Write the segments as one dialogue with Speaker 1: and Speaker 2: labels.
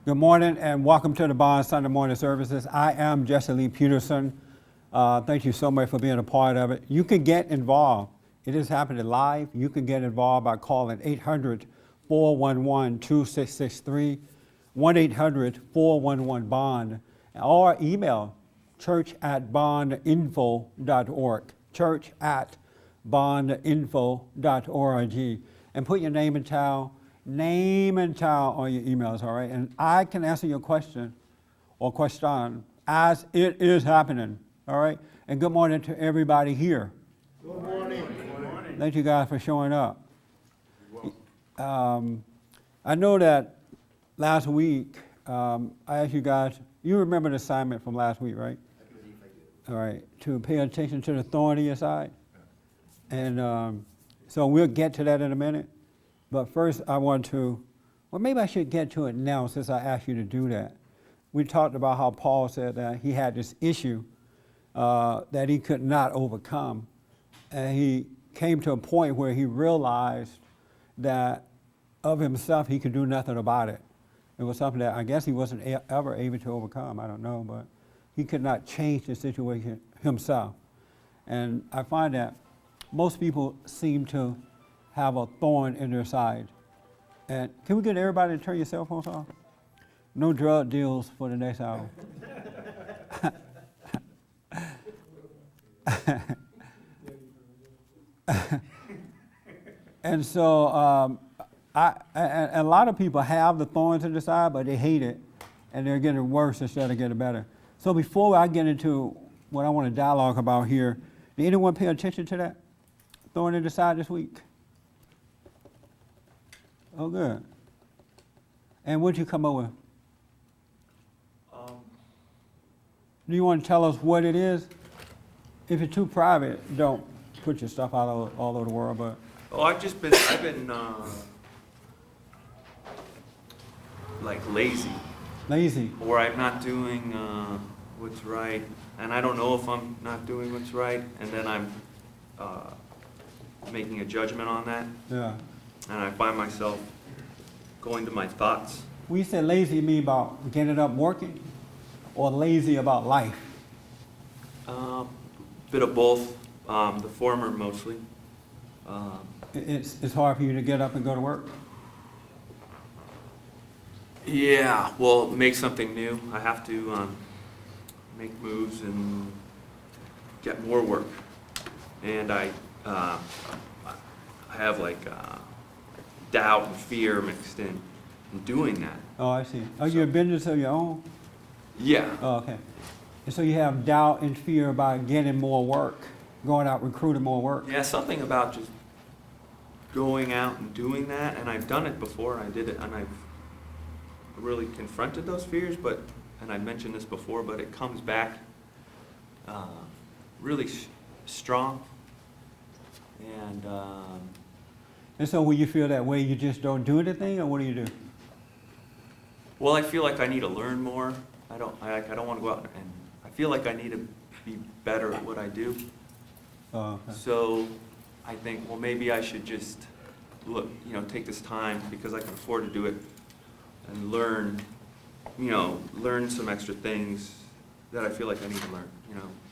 Speaker 1: Good morning and welcome to the Bond Sunday morning services. I am Jesse Lee Peterson. Thank you so much for being a part of it. You can get involved. It is happening live. You can get involved by calling 800-411-2663, 1-800-411-BOND, or email church@bondinfo.org, church@bondinfo.org, and put your name and town on your emails, all right? And I can answer your question or question as it is happening, all right? And good morning to everybody here.
Speaker 2: Good morning. Good morning.
Speaker 1: Thank you guys for showing up. I know that last week, I asked you guys, you remember the assignment from last week, right?
Speaker 2: I believe I do.
Speaker 1: All right, to pay attention to the thorn in your side. And so we'll get to that in a minute. But first I want to, well, maybe I should get to it now since I asked you to do that. We talked about how Paul said that he had this issue that he could not overcome. And he came to a point where he realized that of himself he could do nothing about it. It was something that I guess he wasn't ever able to overcome, I don't know, but he could not change the situation himself. And I find that most people seem to have a thorn in their side. And can we get everybody to turn your cell phones off? No drug deals for the next hour. And so and a lot of people have the thorns in their side, but they hate it, and they're getting worse instead of getting better. So before I get into what I want to dialogue about here, did anyone pay attention to that thorn in the side this week? Oh, good. And what'd you come up with? Do you want to tell us what it is? If it's too private, don't put your stuff out all over the world, but.
Speaker 3: Oh, I've been like lazy.
Speaker 1: Lazy.
Speaker 3: Or I'm not doing what's right, and I don't know if I'm not doing what's right, and then I'm making a judgment on that.
Speaker 1: Yeah.
Speaker 3: And I find myself going to my thoughts.
Speaker 1: We said lazy mean about getting up working, or lazy about life?
Speaker 3: Bit of both, the former mostly.
Speaker 1: It's hard for you to get up and go to work?
Speaker 3: Yeah, well, make something new. I have to make moves and get more work. And I have like doubt and fear mixed in doing that.
Speaker 1: Oh, I see. Are you a business of your own?
Speaker 3: Yeah.
Speaker 1: Oh, okay. And so you have doubt and fear about getting more work, going out recruiting more work.
Speaker 3: Yeah, something about just going out and doing that, and I've done it before. I did it, and I've really confronted those fears, and I mentioned this before, but it comes back really strong.
Speaker 1: And so when you feel that way, you just don't do anything, or what do?
Speaker 3: Well, I feel like I need to learn more. I don't want to go out, and I feel like I need to be better at what I do.
Speaker 1: Oh, okay.
Speaker 3: So I think, well, maybe I should just take this time because I can afford to do it and learn some extra things that I feel like I need to learn,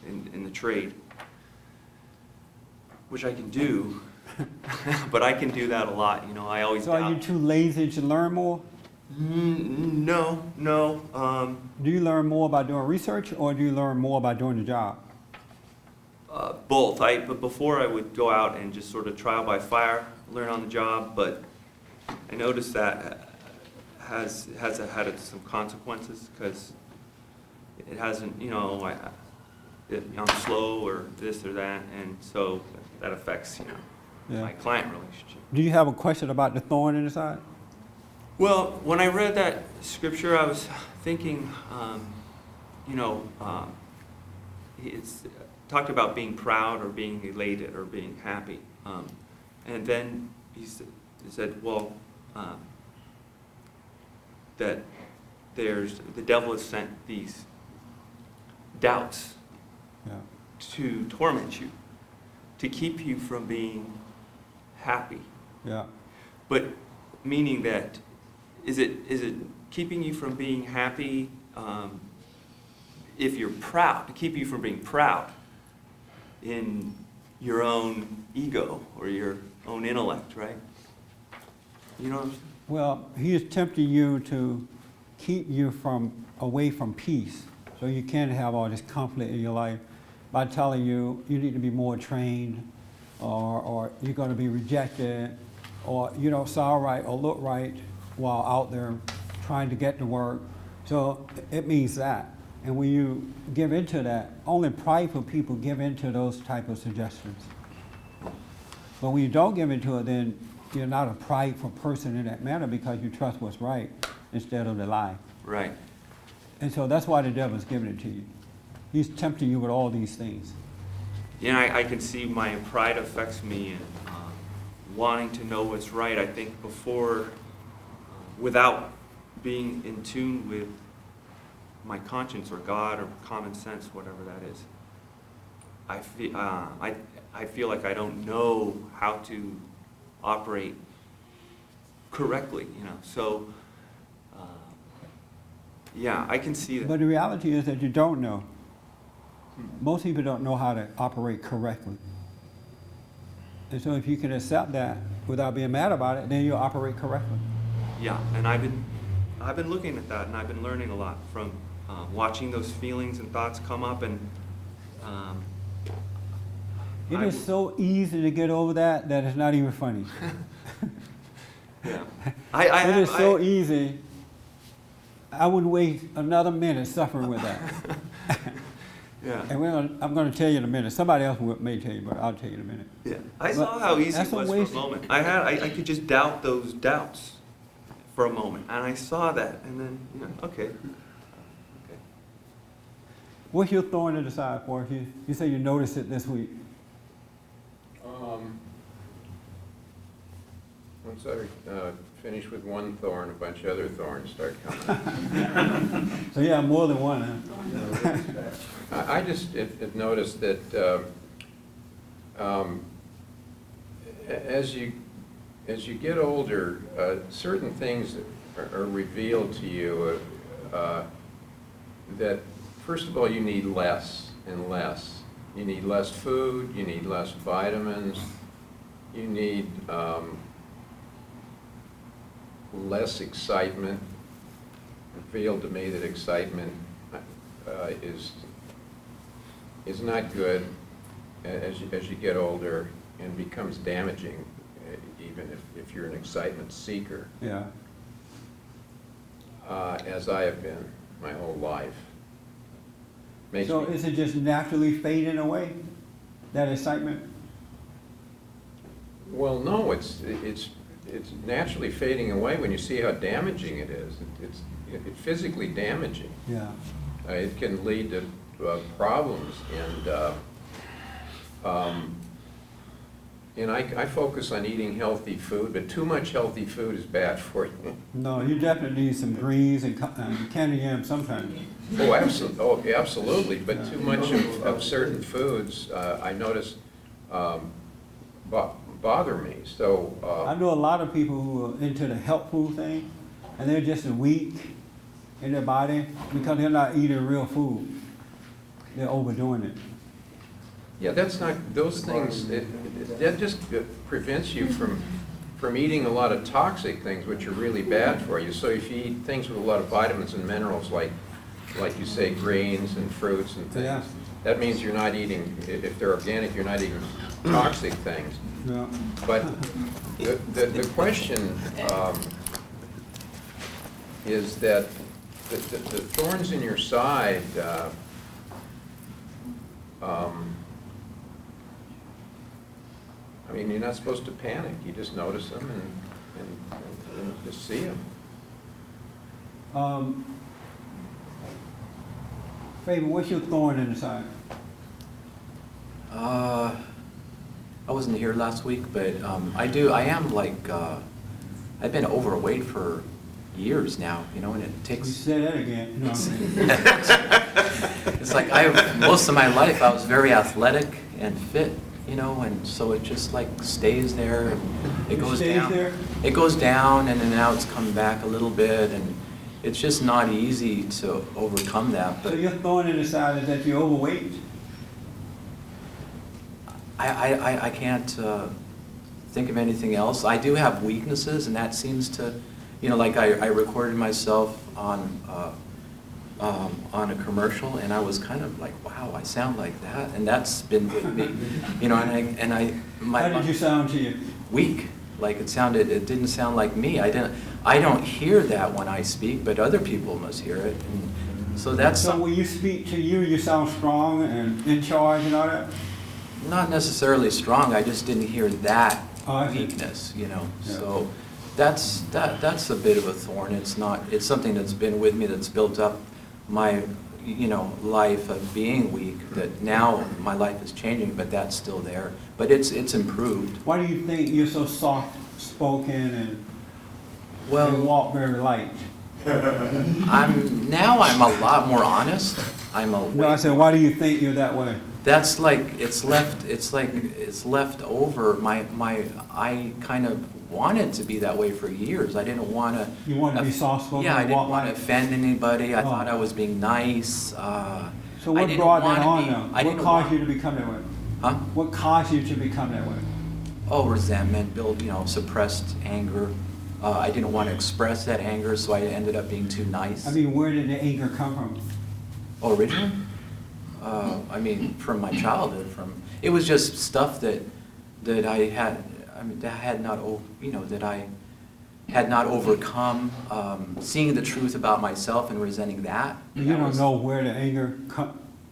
Speaker 3: in the trade, which I can do, but I can do that a lot, I always
Speaker 1: So are you too lazy to learn more?
Speaker 3: No.
Speaker 1: Do you learn more by doing research, or do you learn more by doing the job?
Speaker 3: Both. But before I would go out and just sort of trial by fire, learn on the job, but I noticed that has had some consequences because it hasn't, I'm slow or this or that, and so that affects, my client relationship.
Speaker 1: Do you have a question about the thorn in the side?
Speaker 3: Well, when I read that scripture, I was thinking, it's talked about being proud or being elated or being happy. And then he said, well, that the devil has sent these doubts to torment you, to keep you from being happy.
Speaker 1: Yeah.
Speaker 3: But meaning that, is it keeping you from being happy, if you're proud, to keep you from being proud in your own ego or your own intellect, right? You know what I'm saying?
Speaker 1: Well, he is tempting you to keep you away from peace, so you can't have all this conflict in your life by telling you you need to be more trained, or you're going to be rejected, or you don't sound right or look right while out there trying to get to work. So it means that. And when you give into that, only prideful people give into those type of suggestions. But when you don't give into it, then you're not a prideful person in that manner, because you trust what's right instead of the lie.
Speaker 3: Right.
Speaker 1: And so that's why the devil's giving it to you. He's tempting you with all these things.
Speaker 3: Yeah, I can see my pride affects me in wanting to know what's right. I think before, without being in tune with my conscience or God or common sense, whatever that is, I feel like I don't know how to operate correctly, you know. So, yeah, I can see that.
Speaker 1: But the reality is that you don't know. Most people don't know how to operate correctly. And so if you can accept that without being mad about it, then you'll operate correctly.
Speaker 3: Yeah, and I've been looking at that, and I've been learning a lot from watching those feelings and thoughts come up, and
Speaker 1: It is so easy to get over that it's not even funny.
Speaker 3: yeah,
Speaker 1: It is so easy. I wouldn't waste another minute suffering with that.
Speaker 3: Yeah.
Speaker 1: And I'm going to tell you in a minute. Somebody else may tell you, but I'll tell you in a minute.
Speaker 3: Yeah, I saw how easy it
Speaker 1: that's a
Speaker 3: was for a
Speaker 1: waste.
Speaker 3: moment. I could just doubt those doubts for a moment, and I saw that, and then, you know, okay.
Speaker 1: What's your thorn in the side for? If you say you noticed it this week.
Speaker 2: Once I finish with one thorn, a bunch of other thorns start coming.
Speaker 1: So yeah, more than one, huh?
Speaker 2: I just have noticed that as you get older, certain things are revealed to you that, first of all, you need less and less. You need less food, you need less vitamins, you need less excitement. It revealed to me that excitement is not good as you get older, and becomes damaging, even if you're an excitement seeker.
Speaker 1: Yeah.
Speaker 2: As I have been my whole life. Makes
Speaker 1: So
Speaker 2: me,
Speaker 1: is it just naturally fading away, that excitement?
Speaker 2: well, no, it's naturally fading away when you see how damaging it is. It's physically damaging.
Speaker 1: Yeah.
Speaker 2: It can lead to problems, and I focus on eating healthy food, but too much healthy food is bad for you.
Speaker 1: No, you definitely need some greens and candy yams sometimes.
Speaker 2: Oh, absolutely, but too much of certain foods, I notice, bother me. So
Speaker 1: I know a lot of people who are into the health food thing, and they're just weak in their body because they're not eating real food. They're overdoing it.
Speaker 2: yeah, that's not, those things, that just prevents you from eating a lot of toxic things, which are really bad for you. So if you eat things with a lot of vitamins and minerals, like you say, grains and fruits and things,
Speaker 1: Yeah.
Speaker 2: that means you're not eating, if they're organic, you're not eating toxic things.
Speaker 1: Yeah.
Speaker 2: But the question is that the thorns in your side, I mean, you're not supposed to panic. You just notice them and just see them.
Speaker 1: Fabian, what's your thorn in the side?
Speaker 4: I wasn't here last week, but I am like, I've been overweight for years now, you know, and it
Speaker 1: You
Speaker 4: takes,
Speaker 1: say that again. No.
Speaker 4: it's like most of my life I was very athletic and fit, you know, and so it just like stays there, and it goes
Speaker 1: Stays
Speaker 4: down.
Speaker 1: there?
Speaker 4: It goes down, and then now it's come back a little bit, and it's just not easy to overcome that.
Speaker 1: So
Speaker 4: But
Speaker 1: your thorn in the side is that you're overweight?
Speaker 4: I can't think of anything else. I do have weaknesses, and that seems to, like I recorded myself on a commercial, and I was kind of like, wow, I sound like that, and that's been with me,
Speaker 1: How did you sound to you?
Speaker 4: weak. Like it didn't sound like me. I don't hear that when I speak, but other people must hear it. And so that's
Speaker 1: So when you speak to you, you sound strong and in charge and all that?
Speaker 4: not necessarily strong. I just didn't hear that
Speaker 1: Oh, I see.
Speaker 4: weakness,
Speaker 1: Yeah.
Speaker 4: So that's a bit of a thorn. It's something that's been with me, that's built up my life of being weak, that now my life is changing, but that's still there. But it's improved.
Speaker 1: Why do you think you're so soft-spoken and walk very light?
Speaker 4: I'm a lot more honest.
Speaker 1: No, I said, why do you think you're that way?
Speaker 4: That's like it's left over. I kind of wanted to be that way for years. I didn't want to.
Speaker 1: You want to be soft-spoken
Speaker 4: Yeah, I
Speaker 1: and
Speaker 4: didn't
Speaker 1: walk
Speaker 4: want to
Speaker 1: light?
Speaker 4: offend anybody. I
Speaker 1: Oh.
Speaker 4: thought I was being nice.
Speaker 1: So
Speaker 4: I
Speaker 1: what
Speaker 4: didn't
Speaker 1: brought that
Speaker 4: wanna
Speaker 1: on
Speaker 4: be-
Speaker 1: now?
Speaker 4: I
Speaker 1: What
Speaker 4: didn't
Speaker 1: caused
Speaker 4: want-
Speaker 1: you to become that way?
Speaker 4: Huh?
Speaker 1: What caused you to become that way?
Speaker 4: Oh, resentment, suppressed anger. I didn't want to express that anger, so I ended up being too nice.
Speaker 1: I mean, where did the anger come from?
Speaker 4: Oh, originally? From my childhood. It was just stuff that I had. That had not, that I had not overcome. Seeing the truth about myself and resenting that.
Speaker 1: You don't know where the anger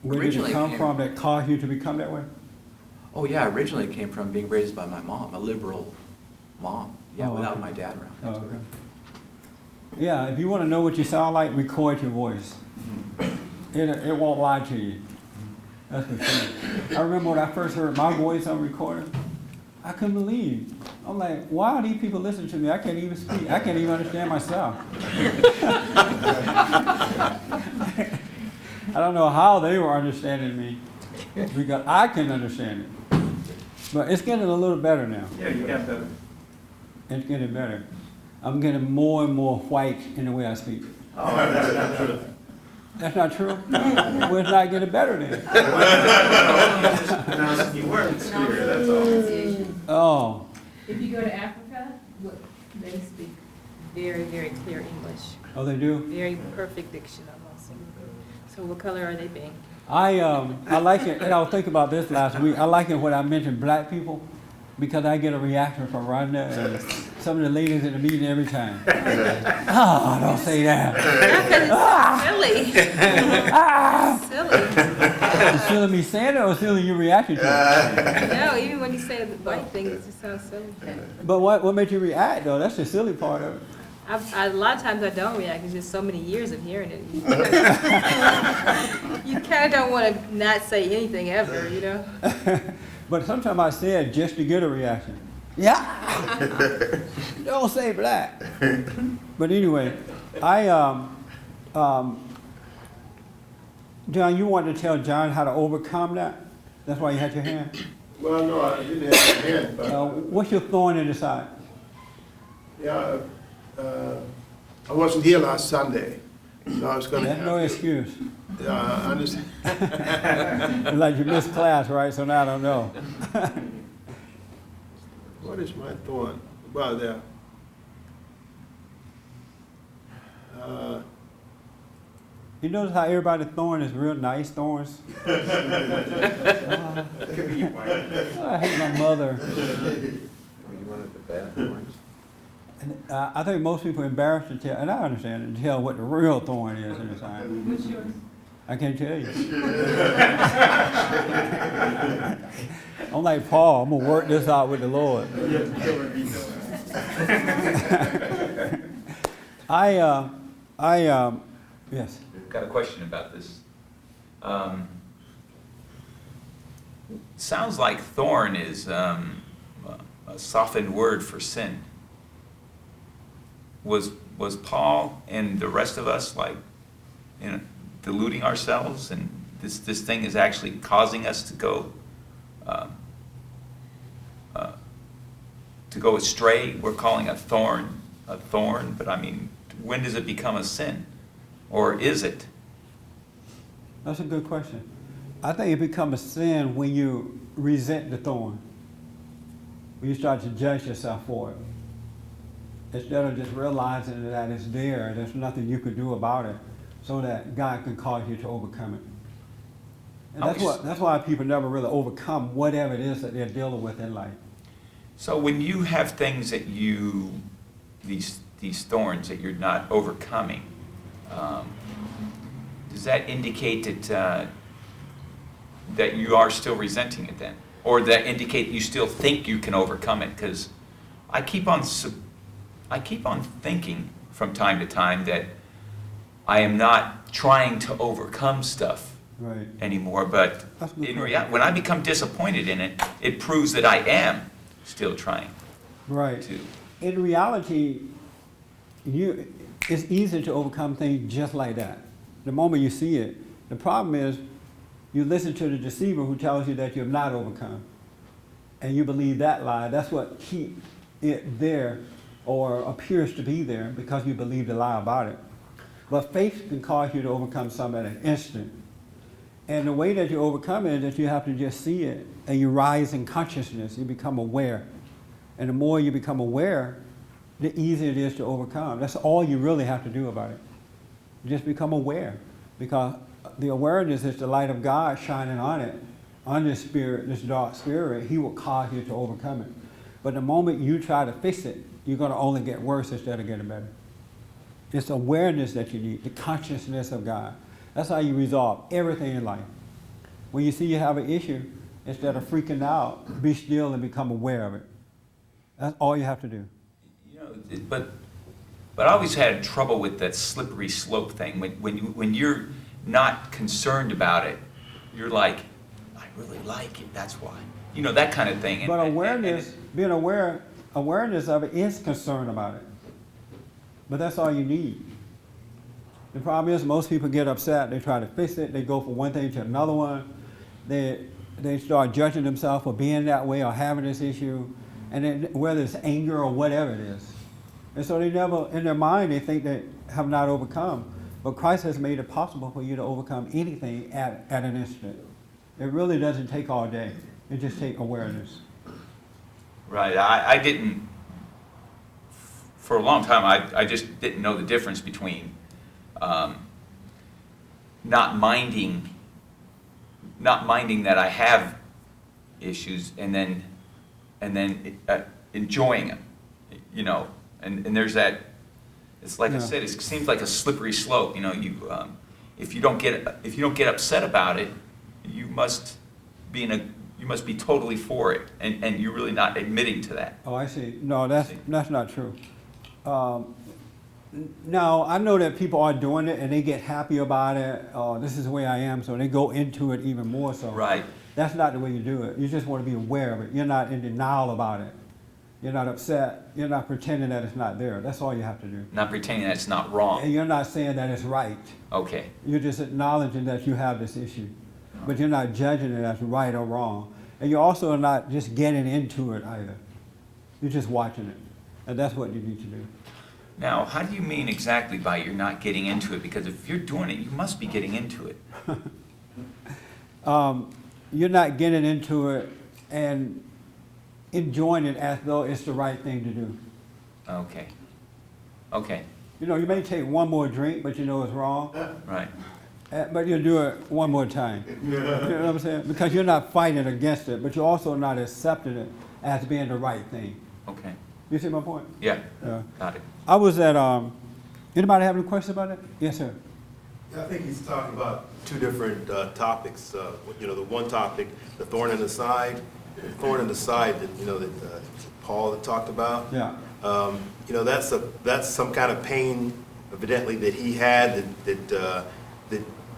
Speaker 1: where did it
Speaker 4: Originally
Speaker 1: come
Speaker 4: came-
Speaker 1: from that caused you to become that way?
Speaker 4: Oh yeah, originally it came from being raised by my mom, a liberal mom. Yeah,
Speaker 1: Oh,
Speaker 4: without
Speaker 1: okay.
Speaker 4: my dad around.
Speaker 1: Oh, okay. Yeah, if you want to know what you sound like, record your voice. It won't lie to you. That's for sure. I remember when I first heard my voice on recording, I couldn't believe. I'm like, why are these people listening to me? I can't even speak. I can't even understand myself. I don't know how they were understanding me, because I can understand it. But it's getting a little better now.
Speaker 5: Yeah, you got better.
Speaker 1: It's getting better. I'm getting more and more white in the way I speak.
Speaker 5: Oh, that's not true.
Speaker 1: That's not true? Well, it's not getting better then.
Speaker 5: Just pronouncing your words clear, that's all.
Speaker 1: Oh,
Speaker 6: If you go to Africa, they speak very, very clear English,
Speaker 1: oh, they do?
Speaker 6: very perfect diction almost. So what color are they being?
Speaker 1: I like it, and I was thinking about this last week. I like it when I mention black people, because I get a reaction from Rhonda and some of the ladies in the meeting every time. Oh, don't say that.
Speaker 6: Silly.
Speaker 1: Is silly me saying it or silly you reacting to it?
Speaker 6: No, even when you say the white thing, it just sounds silly.
Speaker 1: But what made you react though? That's the silly part of it.
Speaker 6: A lot of times I don't react, it's just so many years of hearing it. You kind of don't want to not say anything ever,
Speaker 1: But sometimes I say it just to get a reaction. Yeah. Don't say black. But anyway, John, you wanted to tell John how to overcome that? That's why you had your hand?
Speaker 7: Well, no, I didn't have my hand, but,
Speaker 1: What's your thorn in the side?
Speaker 7: yeah, I wasn't here last Sunday, so I was gonna
Speaker 1: That's no
Speaker 7: have,
Speaker 1: excuse.
Speaker 7: yeah, I understand.
Speaker 1: It's like you missed class, right? So now I don't know.
Speaker 7: What is my thorn? Well, there.
Speaker 1: You notice how everybody's thorn is real nice thorns? I hate my mother.
Speaker 2: You wanted the bad ones?
Speaker 1: And, I think most people are embarrassed to tell, and I understand it, to tell what the real thorn is in the side.
Speaker 6: What's yours?
Speaker 1: I can't tell you. I'm like Paul, I'm gonna work this out with the Lord. Yes.
Speaker 8: Got a question about this. Sounds like thorn is a softened word for sin. Was Paul and the rest of us like, deluding ourselves, and this thing is actually causing us to go astray? We're calling a thorn, but I mean, when does it become a sin? Or is it?
Speaker 1: That's a good question. I think it becomes a sin when you resent the thorn. When you start to judge yourself for it. Instead of just realizing that it's there, there's nothing you could do about it, so that God can cause you to overcome it. And that's why people never really overcome whatever it is that they're dealing with in life.
Speaker 8: So when you have things that these thorns that you're not overcoming, does that indicate that you are still resenting it then? Or that indicate you still think you can overcome it? Because I keep on thinking from time to time that I am not trying to overcome stuff
Speaker 1: Right.
Speaker 8: anymore, but
Speaker 1: That's a good
Speaker 8: in
Speaker 1: point.
Speaker 8: reality, when I become disappointed in it, it proves that I am still trying
Speaker 1: Right.
Speaker 8: to.
Speaker 1: In reality, it's easy to overcome things just like that. The moment you see it. The problem is you listen to the deceiver who tells you that you're not overcome. And you believe that lie. That's what keeps it there or appears to be there because you believe the lie about it. But faith can cause you to overcome something at an instant. And the way that you overcome it is that you have to just see it and you rise in consciousness. You become aware. And the more you become aware, the easier it is to overcome. That's all you really have to do about it. Just become aware. Because the awareness is the light of God shining on it, on this spirit, this dark spirit. He will cause you to overcome it. But the moment you try to fix it, you're going to only get worse instead of getting better. It's awareness that you need, the consciousness of God. That's how you resolve everything in life. When you see you have an issue, instead of freaking out, be still and become aware of it. That's all you have to do.
Speaker 8: You know, but I always had trouble with that slippery slope thing. When you're not concerned about it, you're like, I really like it, that's why. You know, that kind of thing.
Speaker 1: But awareness, being aware, awareness of it is concern about it. But that's all you need. The problem is most people get upset, they try to fix it, they go from one thing to another one. They start judging themselves for being that way or having this issue, and then whether it's anger or whatever it is. And so they never, in their mind, they think they have not overcome. But Christ has made it possible for you to overcome anything at an instant. It really doesn't take all day. It just takes awareness.
Speaker 8: Right, I didn't, for a long time, I just didn't know the difference between not minding that I have issues and then enjoying them, you know, and there's that. It's like I said, it seems like a slippery slope. You know, if you don't get upset about it, you must be totally for it, and you're really not admitting to that.
Speaker 1: Oh, I see. No, that's not true. No, I know that people are doing it and they get happy about it. This is the way I am, so they go into it even more so.
Speaker 8: Right.
Speaker 1: That's not the way you do it. You just want to be aware of it. You're not in denial about it. You're not upset. You're not pretending that it's not there. That's all you have to do.
Speaker 8: Not pretending that it's not wrong.
Speaker 1: And you're not saying that it's right.
Speaker 8: Okay.
Speaker 1: You're just acknowledging that you have this issue. But you're not judging it as right or wrong. And you're also not just getting into it either. You're just watching it. And that's what you need to do.
Speaker 8: Now, how do you mean exactly by you're not getting into it? Because if you're doing it, you must be getting into it.
Speaker 1: You're not getting into it and enjoying it as though it's the right thing to do.
Speaker 8: Okay. Okay.
Speaker 1: You know, you may take one more drink, but you know it's wrong.
Speaker 8: Right.
Speaker 1: But you'll do it one more time. You know what I'm saying? Because you're not fighting against it, but you're also not accepting it as being the right thing.
Speaker 8: Okay.
Speaker 1: You see my point?
Speaker 8: Yeah.
Speaker 1: Yeah.
Speaker 8: Got it.
Speaker 1: I was at, anybody have any questions about it? Yes, sir.
Speaker 9: Yeah, I think he's talking about two different topics. You know, the one topic, the thorn in the side that, you know, that Paul had talked about.
Speaker 1: Yeah.
Speaker 9: You know, that's some kind of pain, evidently, that he had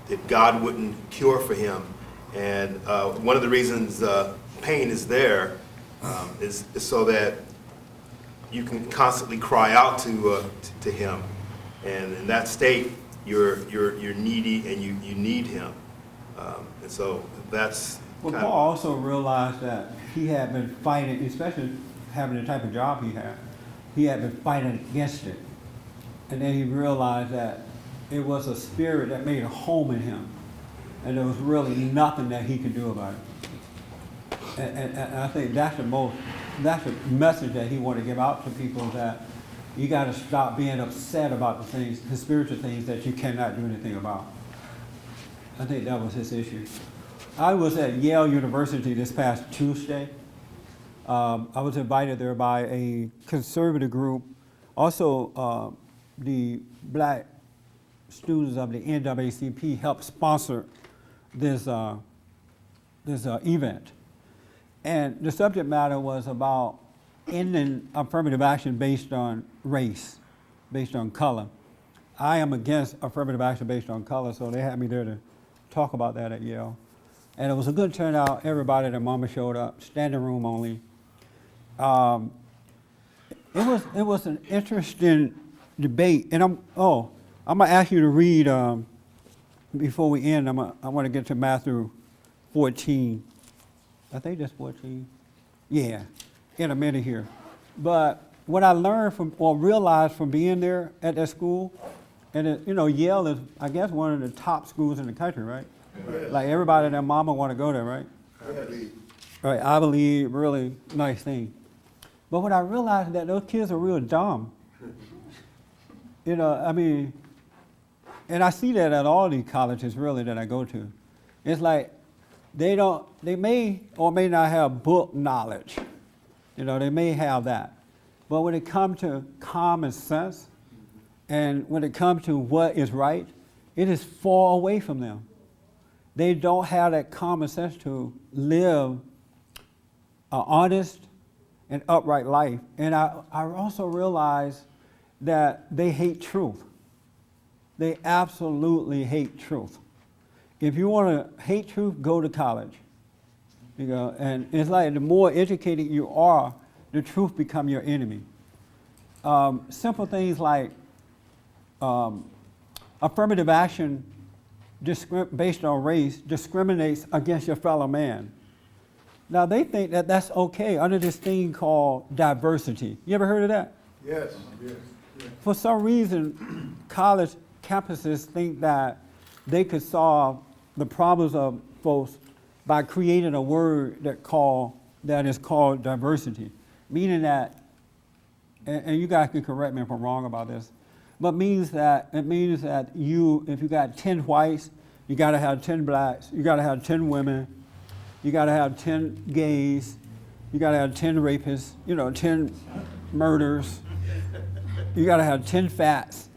Speaker 9: that God wouldn't cure for him. And one of the reasons pain is there is so that you can constantly cry out to him. And in that state, you're needy and you need him. And so that's
Speaker 1: Well,
Speaker 9: kind
Speaker 1: Paul
Speaker 9: of,
Speaker 1: also realized that he had been fighting, especially having the type of job he had been fighting against it. And then he realized that it was a spirit that made a home in him. And there was really nothing that he could do about it. And I think that's the message that he wanted to give out to people, that you got to stop being upset about the things, the spiritual things that you cannot do anything about. I think that was his issue. I was at Yale University this past Tuesday. I was invited there by a conservative group. Also, the black students of the NAACP helped sponsor this event. And the subject matter was about ending affirmative action based on race, based on color. I am against affirmative action based on color, so they had me there to talk about that at Yale. And it was a good turnout. Everybody and their mama showed up, standing room only. It was an interesting debate. And I'm gonna ask you to read, before we end, I want to get to Matthew 14. I think that's 14. Yeah, in a minute here. But what I learned realized from being there at that school, and Yale is, I guess, one of the top schools in the country, right?
Speaker 7: Yes.
Speaker 1: Like everybody and their mama want to go there, right?
Speaker 7: Yes.
Speaker 1: Right, I believe, really nice thing. But what I realized is that those kids are real dumb. And I see that at all these colleges really that I go to. It's like they may or may not have book knowledge. They may have that. But when it comes to common sense and when it comes to what is right, it is far away from them. They don't have that common sense to live an honest and upright life. And I also realize that they hate truth. They absolutely hate truth. If you want to hate truth, go to college. And it's like the more educated you are, the truth become your enemy. Simple things like affirmative action based on race discriminates against your fellow man. Now they think that that's okay under this thing called diversity. You ever heard of that?
Speaker 7: Yes. Yes.
Speaker 1: For some reason, college campuses think that they could solve the problems of folks by creating a word that is called diversity, meaning that, and you guys can correct me if I'm wrong about this, but it means that if you got 10 whites, you got to have 10 blacks, you got to have 10 women, you got to have 10 gays, you got to have 10 rapists, 10 murders, you got to have 10 fats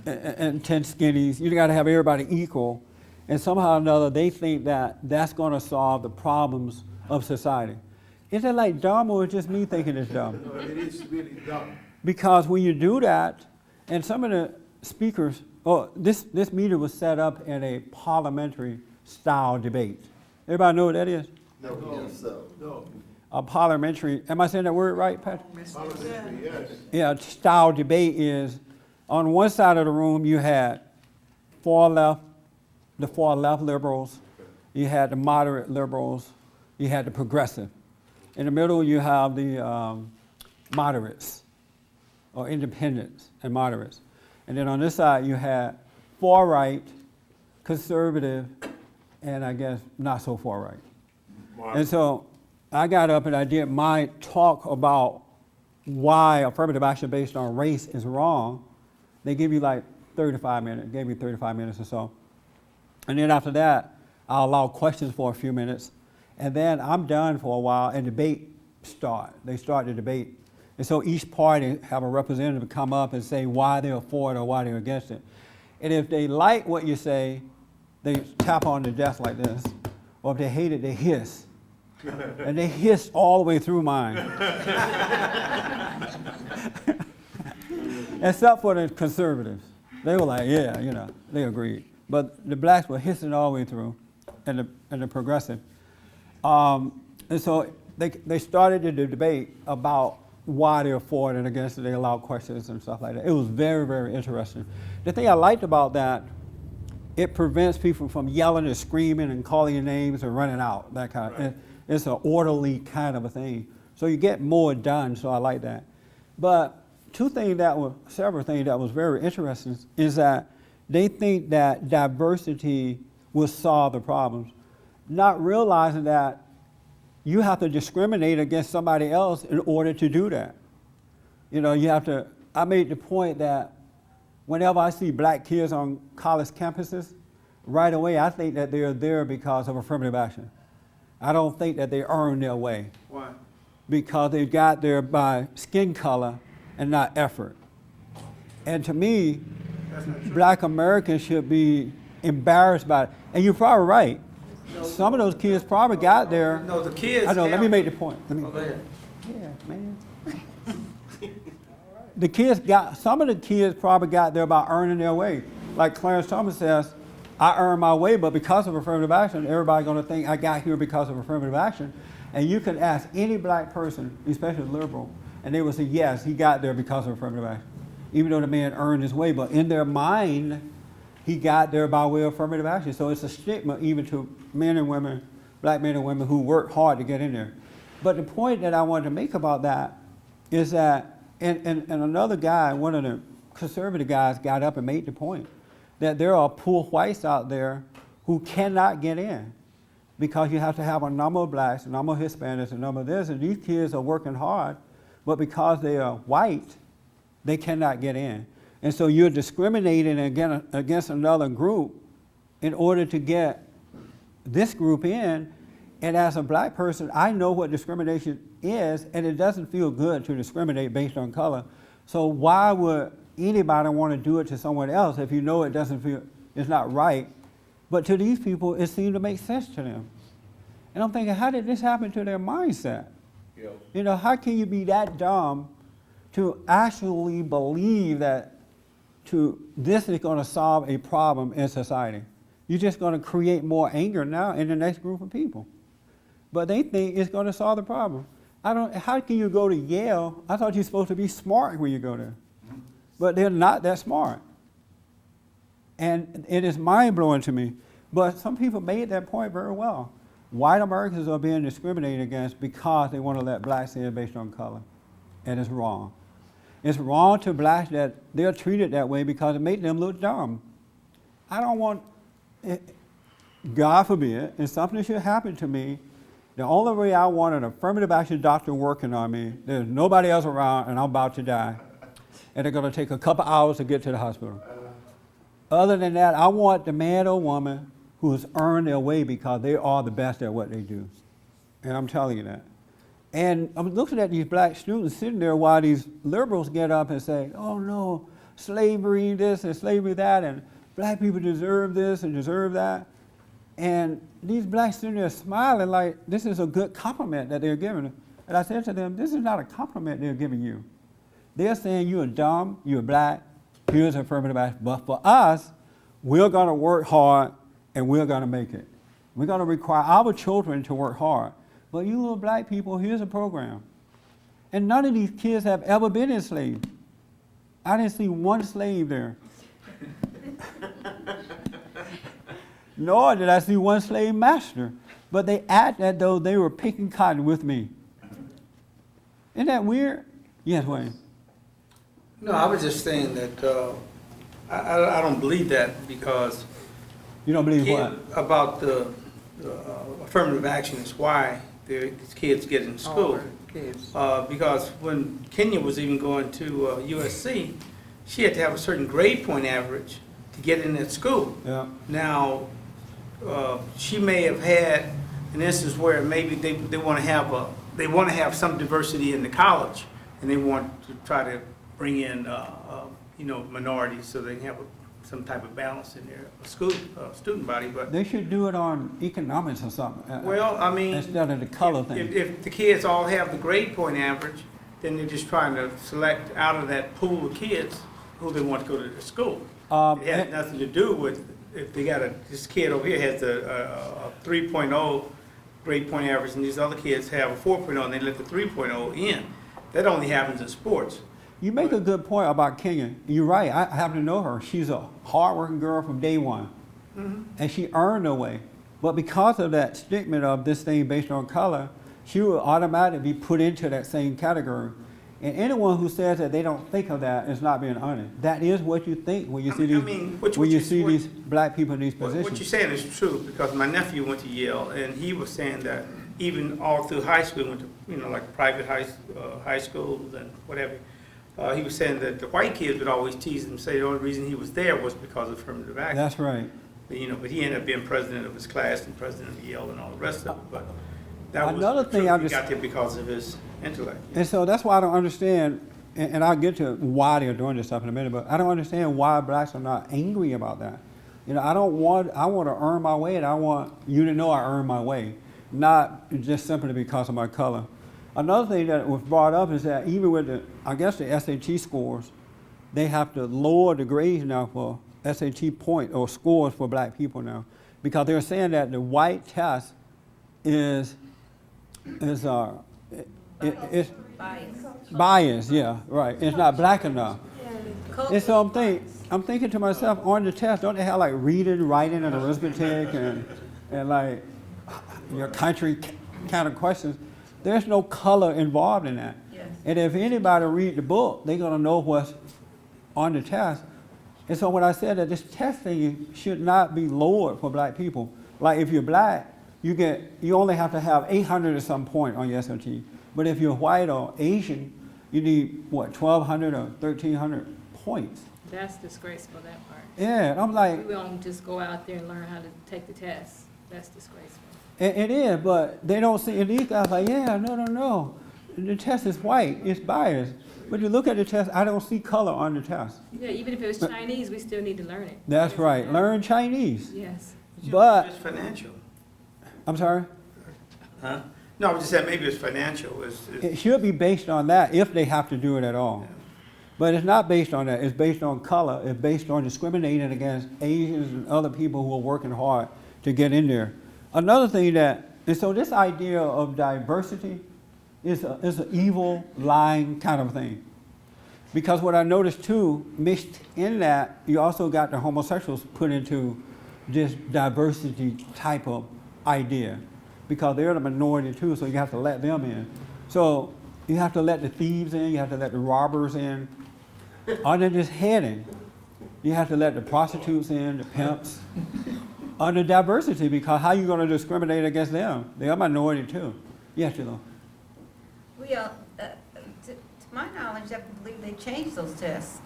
Speaker 1: and 10 skinnies. You got to have everybody equal. And somehow or another, they think that that's going to solve the problems of society. Is it like dumb, or is it just me thinking it's dumb?
Speaker 7: No, it is really dumb.
Speaker 1: Because when you do that, and some of the speakers, this meeting was set up in a parliamentary style debate. Everybody know what that is?
Speaker 7: No.
Speaker 1: A parliamentary, am I saying that word right, Patrick?
Speaker 7: Parliamentary, yes.
Speaker 1: Yeah, style debate is, on one side of the room you had the far left liberals, you had the moderate liberals, you had the progressive. In the middle you have the moderates, or independents and moderates. And then on this side you had far right, conservative, and I guess not so far right.
Speaker 7: Wow.
Speaker 1: And so I got up and I did my talk about why affirmative action based on race is wrong. They give you like 35 minutes, gave me 35 minutes or so. And then after that, I'll allow questions for a few minutes. And then I'm done for a while and debate start. They start the debate. And so each party have a representative come up and say why they're for it or why they're against it. And if they like what you say, they tap on the desk like this. Or if they hate it, they hiss. And they hissed all the way through mine. Except for the conservatives. They were like, yeah, they agreed. But the blacks were hissing all the way through, and the progressive. And so they started the debate about why they're for it and against it. They allowed questions and stuff like that. It was very, very interesting. The thing I liked about that, it prevents people from yelling and screaming and calling your names and running out, that kind of. It's an orderly kind of a thing. So you get more done, so I like that. But several things that was very interesting is that they think that diversity will solve the problems, not realizing that you have to discriminate against somebody else in order to do that. You know, you have to, I made the point that whenever I see black kids on college campuses, right away I think that they're there because of affirmative action. I don't think that they earn their way.
Speaker 7: Why?
Speaker 1: Because they got there by skin color and not effort. And to me,
Speaker 7: That's not true.
Speaker 1: black Americans should be embarrassed by it. And you're probably right. Some of those kids probably got there.
Speaker 5: No, the kids.
Speaker 1: I know, let
Speaker 5: have-
Speaker 1: me make the point.
Speaker 5: Oh, go ahead.
Speaker 1: Yeah, man. Some of the kids probably got there by earning their way. Like Clarence Thomas says, I earned my way, but because of affirmative action, everybody's gonna think I got here because of affirmative action. And you can ask any black person, especially liberal, and they will say, yes, he got there because of affirmative action. Even though the man earned his way, but in their mind, he got there by way of affirmative action. So it's a stigma even to men and women, black men and women who work hard to get in there. But the point that I wanted to make about that is that, and another guy, one of the conservative guys got up and made the point that there are poor whites out there who cannot get in because you have to have a number of blacks, a number of Hispanics, a number of this, and these kids are working hard, but because they are white, they cannot get in. And so you're discriminating against another group in order to get this group in. And as a black person, I know what discrimination is, and it doesn't feel good to discriminate based on color. So why would anybody want to do it to someone else if you know it doesn't feel, it's not right? But to these people, it seemed to make sense to them. And I'm thinking, how did this happen to their mindset?
Speaker 2: Yeah.
Speaker 1: You know, how can you be that dumb to actually believe that this is going to solve a problem in society? You're just going to create more anger now in the next group of people. But they think it's going to solve the problem. How can you go to Yale? I thought you're supposed to be smart when you go there. But they're not that smart. And it is mind-blowing to me. But some people made that point very well. White Americans are being discriminated against because they want to let blacks in based on color. And it's wrong. It's wrong to blacks that they're treated that way because it makes them look dumb. I don't want, God forbid, if something should happen to me, the only way I want an affirmative action doctor working on me, there's nobody else around and I'm about to die. And they're going to take a couple hours to get to the hospital. Other than that, I want the man or woman who has earned their way because they are the best at what they do. And I'm telling you that. And I'm looking at these black students sitting there while these liberals get up and say, oh no, slavery this and slavery that, and black people deserve this and deserve that. And these blacks sitting there smiling like this is a good compliment that they're giving them. And I said to them, this is not a compliment they're giving you. They're saying you're dumb, you're black, here's affirmative action. But for us, we're going to work hard and we're going to make it. We're going to require our children to work hard. But you little black people, here's a program. And none of these kids have ever been enslaved. I didn't see one slave there. Nor did I see one slave master. But they act as though they were picking cotton with me. Isn't that weird? Yes, Wayne.
Speaker 5: No, I was just saying that I don't believe that because
Speaker 1: You don't believe what?
Speaker 5: about the affirmative action is why these kids get in school. Because when Kenya was even going to USC, she had to have a certain grade point average to get in that school.
Speaker 1: Yeah.
Speaker 5: Now, she may have had an instance where maybe they want to have some diversity in the college, and they want to try to bring in minorities so they can have some type of balance in their student body. But
Speaker 1: They should do it on economics or something.
Speaker 5: well, I mean,
Speaker 1: instead of the color thing.
Speaker 5: if the kids all have the grade point average, then they're just trying to select out of that pool of kids who they want to go to the school. It has nothing to do with if they got this kid over here has a 3.0 grade point average and these other kids have a 4.0 and they let the 3.0 in. That only happens in sports.
Speaker 1: You make a good point about Kenya. You're right. I happen to know her. She's a hardworking girl from day one. Mm-hmm. And she earned her way. But because of that stigma of this thing based on color, she will automatically be put into that same category. And anyone who says that they don't think of that is not being honest. That is what you think when you see these, these black people in these positions.
Speaker 5: What you're saying is true, because my nephew went to Yale, and he was saying that even all through high school, went to, like private high schools and whatever, he was saying that the white kids would always tease him, say the only reason he was there was because of affirmative action.
Speaker 1: That's right.
Speaker 5: But he ended up being president of his class and president of Yale and all the rest of it. But that
Speaker 1: another
Speaker 5: was
Speaker 1: thing
Speaker 5: he got there because of his intellect.
Speaker 1: And so that's why I don't understand, and I'll get to why they're doing this stuff in a minute, but I don't understand why blacks are not angry about that. I want to earn my way, and I want you to know I earn my way, not just simply because of my color. Another thing that was brought up is that even with the SAT scores, they have to lower the grades now for SAT point or scores for black people now, because they're saying that the white test is biased, yeah, right. It's not black enough. And so I'm thinking to myself, on the test, don't they have like reading, writing, and arithmetic, and like your country kind of questions? There's no color involved in that.
Speaker 6: Yes.
Speaker 1: And if anybody read the book, they're gonna know what's on the test. And so when I said that this test thing should not be lowered for black people, like if you're black, you only have to have 800 or some point on your SAT. But if you're white or Asian, you need, 1,200 or 1,300 points.
Speaker 6: That's disgraceful, that part.
Speaker 1: Yeah, I'm like...
Speaker 6: We don't just go out there and learn how to take the test. That's disgraceful.
Speaker 1: It is, but they don't see, and these guys are like, yeah, no. The test is white, it's biased. But you look at the test, I don't see color on the test.
Speaker 6: Yeah, even if it was Chinese, we still need to learn it.
Speaker 1: That's right, learn Chinese.
Speaker 6: Yes.
Speaker 1: But...
Speaker 5: It's financial.
Speaker 1: I'm sorry?
Speaker 5: Huh? No, I was just saying maybe it's financial.
Speaker 1: It should be based on that if they have to do it at all.
Speaker 5: Yeah.
Speaker 1: But it's not based on that. It's based on color. It's based on discriminating against Asians and other people who are working hard to get in there. Another thing and so this idea of diversity is an evil, lying kind of thing. Because what I noticed too, mixed in that, you also got the homosexuals put into this diversity type of idea. Because they're the minority too, so you have to let them in. So you have to let the thieves in, you have to let the robbers in. Under this heading, you have to let the prostitutes in, the pimps, under diversity, because how are you going to discriminate against them? They're a minority too. Yes, you know.
Speaker 10: Well, to my knowledge, I believe they changed those tests.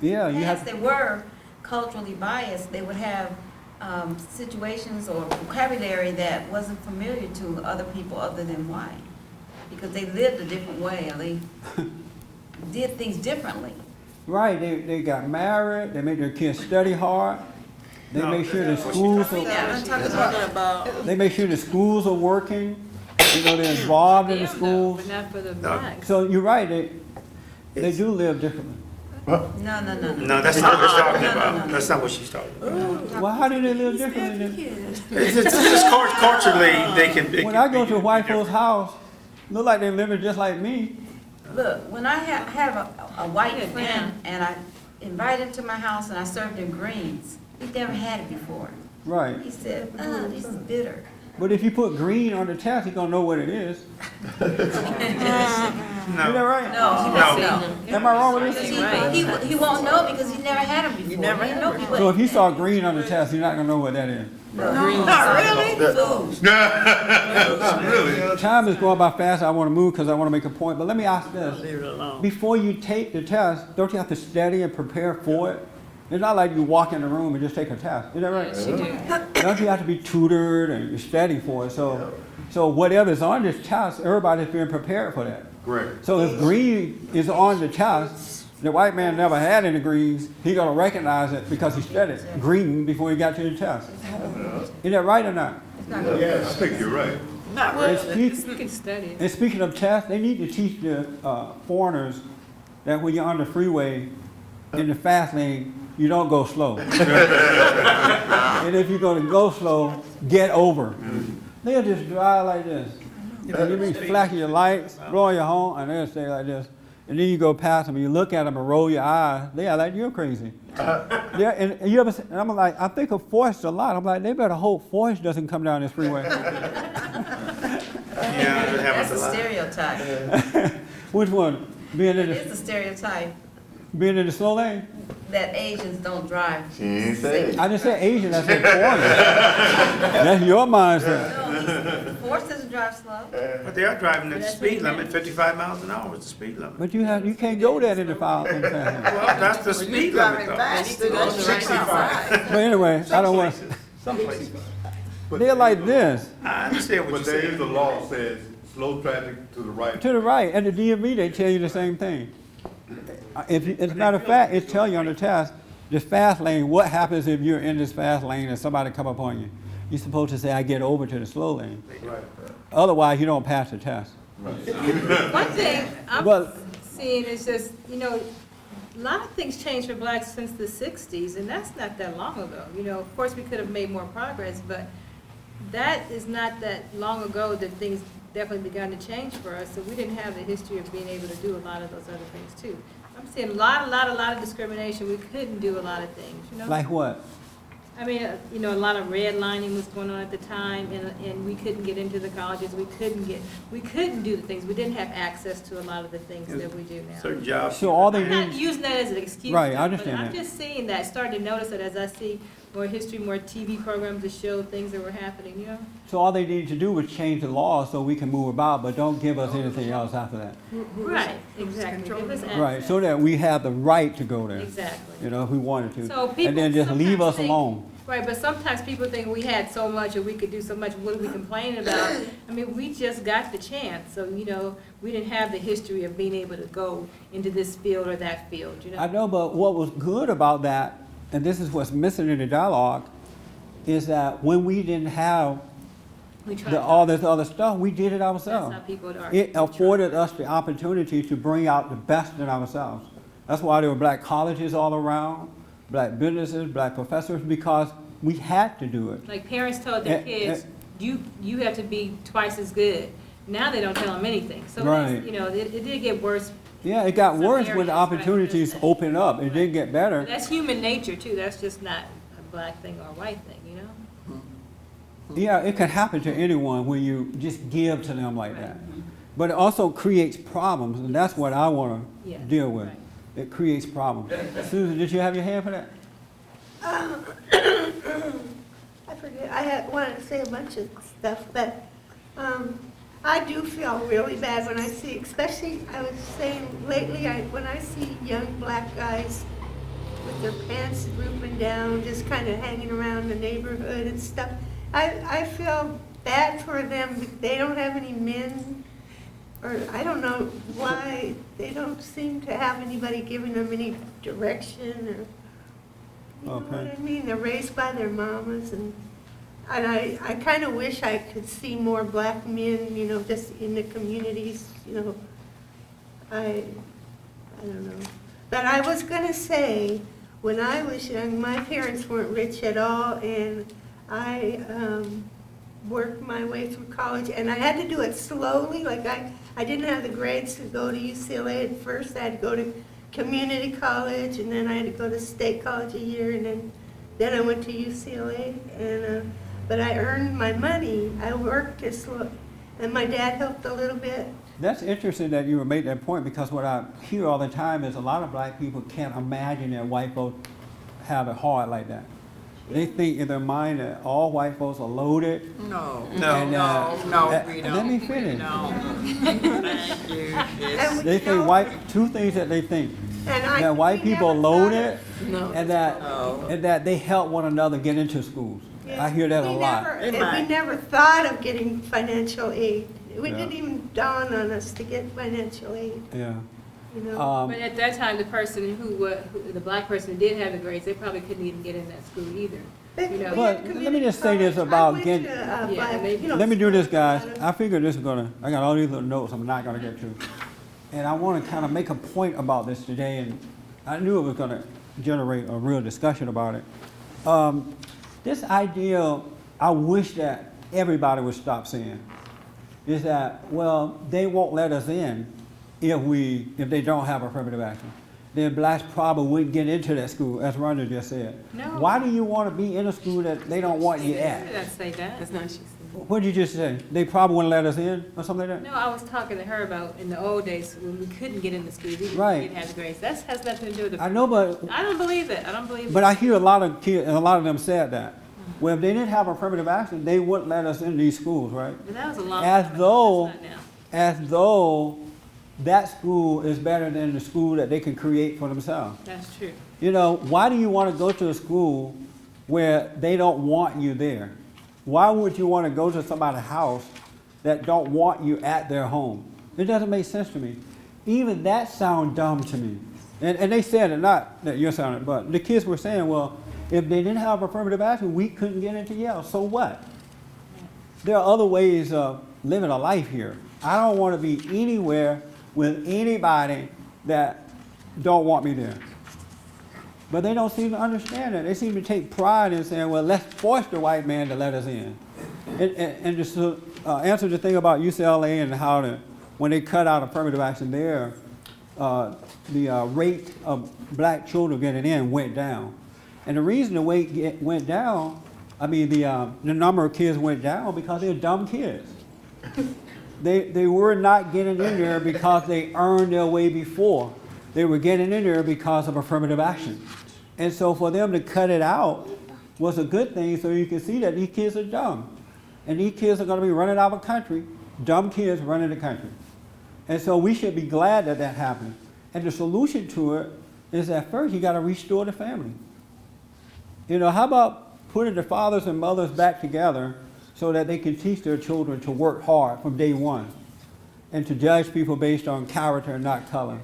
Speaker 1: Yeah, you have.
Speaker 10: They were culturally biased. They would have situations or vocabulary that wasn't familiar to other people other than white, because they lived a different way, or they did things differently.
Speaker 1: Right, they got married, they made their kids study hard, they make sure the schools they make sure the schools are working, they're involved in the schools.
Speaker 6: But not for the blacks.
Speaker 1: So you're right, they do live differently.
Speaker 10: No.
Speaker 5: No, that's not what she's talking about. That's not what she's talking about.
Speaker 1: Well, how do they live differently then?
Speaker 5: It's just culturally, they can...
Speaker 1: When I go to a white folks' house, look like they're living just like me.
Speaker 10: Look, when I have a white friend and I invite him to my house and I served him greens, he'd never had it before.
Speaker 1: Right.
Speaker 10: He said, oh, this is bitter.
Speaker 1: But if you put green on the test, he's gonna know what it is.
Speaker 5: No.
Speaker 1: Is that right?
Speaker 10: No.
Speaker 1: Am I wrong with this?
Speaker 10: He won't know because he never had them before. You never had them.
Speaker 1: So if you saw green on the test, you're not gonna know what that is.
Speaker 10: Not really?
Speaker 7: Really?
Speaker 1: Time is going by fast. I want to move because I want to make a point. But let me ask this. Before you take the test, don't you have to study and prepare for it? It's not like you walk in the room and just take a test. Is that right?
Speaker 6: Yes, you do.
Speaker 1: Don't you have to be tutored and you study for it? So whatever's on this test, everybody's being prepared for that.
Speaker 7: Correct.
Speaker 1: So if green is on the test, the white man never had any greens, he's going to recognize it because he studied green before he got to the test. Is that right or not?
Speaker 7: Yes, I think you're right.
Speaker 6: Not
Speaker 1: really.
Speaker 6: You can study it.
Speaker 1: And speaking of tests, they need to teach the foreigners that when you're on the freeway in the fast lane, you don't go slow. And if you're going to go slow, get over. They'll just drive like this. You be flashing your lights, blowing your horn, and they'll stay like this. And then you go past them, and you look at them and roll your eyes. They are like, you're crazy. Yeah, and you ever? And I'm like, I think of Forrest a lot. I'm like, they better hope Forrest doesn't come down this freeway.
Speaker 5: Yeah, it happens
Speaker 10: That's
Speaker 5: a
Speaker 10: a
Speaker 5: lot.
Speaker 10: stereotype.
Speaker 1: Which one? Being in
Speaker 10: It's a
Speaker 1: the,
Speaker 10: stereotype
Speaker 1: being in the slow lane?
Speaker 10: that Asians don't drive.
Speaker 9: She ain't say it.
Speaker 1: I didn't say Asian, I said foreigner. That's your mindset.
Speaker 10: No, forced us to drive slow.
Speaker 5: But they are driving at the
Speaker 6: That's
Speaker 5: speed
Speaker 6: what it
Speaker 5: limit,
Speaker 6: is.
Speaker 5: 55 miles an hour is the speed limit.
Speaker 1: But you can't go that in the file.
Speaker 5: Well, that's the speed limit though.
Speaker 7: 65.
Speaker 1: But anyway, I don't want,
Speaker 7: Some places.
Speaker 1: they're like this,
Speaker 5: I understand what
Speaker 11: But
Speaker 5: you're
Speaker 11: there is
Speaker 5: saying.
Speaker 11: a law that says slow traffic to the right.
Speaker 1: to the right, and the DMV, they tell you the same thing. As a matter of fact, it tells you on the test, the fast lane, what happens if you're in this fast lane and somebody come up on you? You're supposed to say, I get over to the slow lane.
Speaker 11: Right.
Speaker 1: Otherwise, you don't pass the test.
Speaker 6: One thing I'm
Speaker 1: But-
Speaker 6: seeing is just, a lot of things changed for blacks since the 60s, and that's not that long ago. Of course, we could have made more progress, but that is not that long ago that things definitely began to change for us, so we didn't have the history of being able to do a lot of those other things too. I'm seeing a lot of discrimination. We couldn't do a lot of things,
Speaker 1: Like what?
Speaker 6: I mean, a lot of redlining was going on at the time, and we couldn't get into the colleges. We couldn't do the things. We didn't have access to a lot of the things that we do now.
Speaker 5: Certain jobs.
Speaker 1: So all they
Speaker 6: I'm not
Speaker 1: need,
Speaker 6: using that as an excuse.
Speaker 1: Right, I
Speaker 6: but
Speaker 1: understand
Speaker 6: I'm
Speaker 1: that.
Speaker 6: just seeing that, starting to notice it as I see more history, more TV programs that show things that were happening,
Speaker 1: so all they need to do was change the law so we can move about, but don't give us anything else after that.
Speaker 6: Right, exactly. Give us
Speaker 1: Right,
Speaker 6: access.
Speaker 1: so that we have the right to go there,
Speaker 6: Exactly.
Speaker 1: if we wanted to.
Speaker 6: So people
Speaker 1: And then just leave
Speaker 6: sometimes
Speaker 1: us
Speaker 6: think-
Speaker 1: alone.
Speaker 6: Right, but sometimes people think we had so much or we could do so much, what are we complaining about? I mean, we just got the chance, so, we didn't have the history of being able to go into this field or that field,
Speaker 1: I know, but what was good about that, and this is what's missing in the dialogue, is that when we didn't have
Speaker 6: We tried.
Speaker 1: all this other stuff, we did it
Speaker 6: That's
Speaker 1: ourselves.
Speaker 6: how people are.
Speaker 1: It afforded us the opportunity to bring out the best in ourselves. That's why there were black colleges all around, black businesses, black professors, because we had to do it.
Speaker 6: Like parents told their kids, you have to be twice as good. Now they don't tell them anything. So,
Speaker 1: Right.
Speaker 6: it did get worse.
Speaker 1: Yeah, it got
Speaker 6: Some
Speaker 1: worse when
Speaker 6: areas,
Speaker 1: the
Speaker 6: right,
Speaker 1: opportunities
Speaker 6: right.
Speaker 1: opened up. It didn't get
Speaker 6: But
Speaker 1: better.
Speaker 6: that's human nature too. That's just not a black thing or a white thing,
Speaker 1: Yeah, it can happen to anyone when you just give to them like that. But it also creates problems, and that's what I want to
Speaker 6: Yes,
Speaker 1: deal with.
Speaker 6: right.
Speaker 1: It creates problems. Susan, did you have your hand for that?
Speaker 12: I forget, wanted to say a bunch of stuff, but I do feel really bad when I see, especially, I was saying lately, when I see young black guys with their pants drooping down, just kind of hanging around the neighborhood and stuff, I feel bad for them. They don't have any men, or I don't know why they don't seem to have anybody giving them any direction, or you know what I mean? They're raised by their mamas, and I kind of wish I could see more black men, just in the communities, I don't know. But I was gonna say, when I was young, my parents weren't rich at all, and I worked my way through college, and I had to do it slowly. Like I didn't have the grades to go to UCLA at first. I had to go to community college, and then I had to go to state college a year, and then I went to UCLA. And but I earned my money. I worked as slow, and my dad helped a little bit.
Speaker 1: That's interesting that you made that point, because what I hear all the time is a lot of black people can't imagine that white folks have it hard like that. They think in their mind that all white folks are loaded.
Speaker 13: No,
Speaker 1: And,
Speaker 13: we
Speaker 1: let me finish.
Speaker 13: No. Thank you.
Speaker 12: And
Speaker 1: They think two things that they think. That white people are loaded,
Speaker 13: No.
Speaker 1: and that they help one another get into schools. I hear that a lot.
Speaker 12: We never thought of getting financial aid. It
Speaker 1: Yeah.
Speaker 12: didn't even dawn on us to get financial aid,
Speaker 1: Yeah.
Speaker 6: But at that time, the person the black person who did have the grades, they probably couldn't even get in that school either.
Speaker 12: But
Speaker 1: let me just say this about getting. Let me do this, guys. I figured this is I got all these little notes I'm not gonna get to. And I wanna kind of make a point about this today, and I knew it was gonna generate a real discussion about it. This idea, I wish that everybody would stop saying, is that, well, they won't let us in if they don't have affirmative action. Then blacks probably wouldn't get into that school, as Rhonda just said.
Speaker 6: No.
Speaker 1: Why do you want to be in a school that they don't want you
Speaker 6: She
Speaker 1: at?
Speaker 6: didn't say that.
Speaker 13: That's not she said.
Speaker 1: What did you just say? They probably wouldn't let us in or something like that?
Speaker 6: No, I was talking to her about in the old days when we couldn't get into schools, even if we
Speaker 1: Right.
Speaker 6: didn't have the grades. That has nothing to do with the.
Speaker 1: I know, but
Speaker 6: I don't believe it. I don't believe it.
Speaker 1: But I hear a lot of kids, and a lot of them said that. Well, if they didn't have affirmative action, they wouldn't let us in these schools, right?
Speaker 6: But that was a long
Speaker 1: As
Speaker 6: time ago.
Speaker 1: though,
Speaker 6: That's not now.
Speaker 1: as though that school is better than the school that they can create for themselves.
Speaker 6: That's true.
Speaker 1: You know, why do you want to go to a school where they don't want you there? Why would you want to go to somebody's house that don't want you at their home? It doesn't make sense to me. Even that sounds dumb to me. And they said it, not that you're sounding, but the kids were saying, well, if they didn't have affirmative action, we couldn't get into Yale. So what? There are other ways of living a life here. I don't want to be anywhere with anybody that don't want me there. But they don't seem to understand that. They seem to take pride in saying, well, let's force the white man to let us in. And just to answer the thing about UCLA and how when they cut out affirmative action there, the rate of black children getting in went down. And the reason the rate went down, the number of kids went down because they're dumb kids. They were not getting in there because they earned their way before. They were getting in there because of affirmative action. And so for them to cut it out was a good thing, so you can see that these kids are dumb. And these kids are going to be running out of the country, dumb kids running the country. And so we should be glad that that happened. And the solution to it is that first you got to restore the family. You know, how about putting the fathers and mothers back together so that they can teach their children to work hard from day one and to judge people based on character and not color?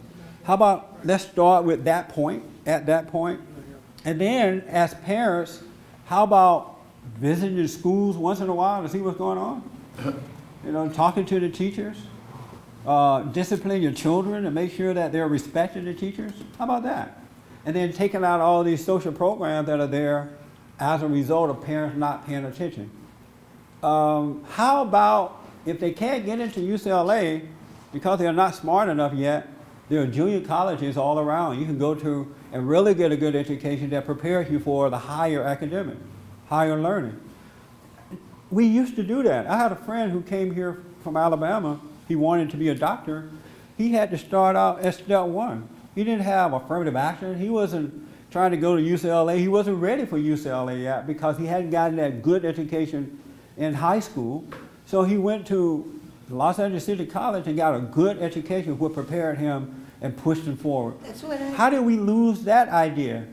Speaker 1: How about let's start with that point, at that point. And then as parents, how about visiting the schools once in a while to see what's going on? You know, talking to the teachers, discipline your children and make sure that they're respecting the teachers. How about that? And then taking out all these social programs that are there as a result of parents not paying attention. How about if they can't get into UCLA because they're not smart enough yet, there are junior colleges all around. You can go to and really get a good education that prepares you for the higher academic, higher learning. We used to do that. I had a friend who came here from Alabama. He wanted to be a doctor. He had to start out at step one. He didn't have affirmative action. He wasn't trying to go to UCLA. He wasn't ready for UCLA yet because he hadn't gotten that good education in high school. So he went to Los Angeles City College and got a good education which prepared him and pushed him forward.
Speaker 12: That's what
Speaker 1: How did we lose that idea?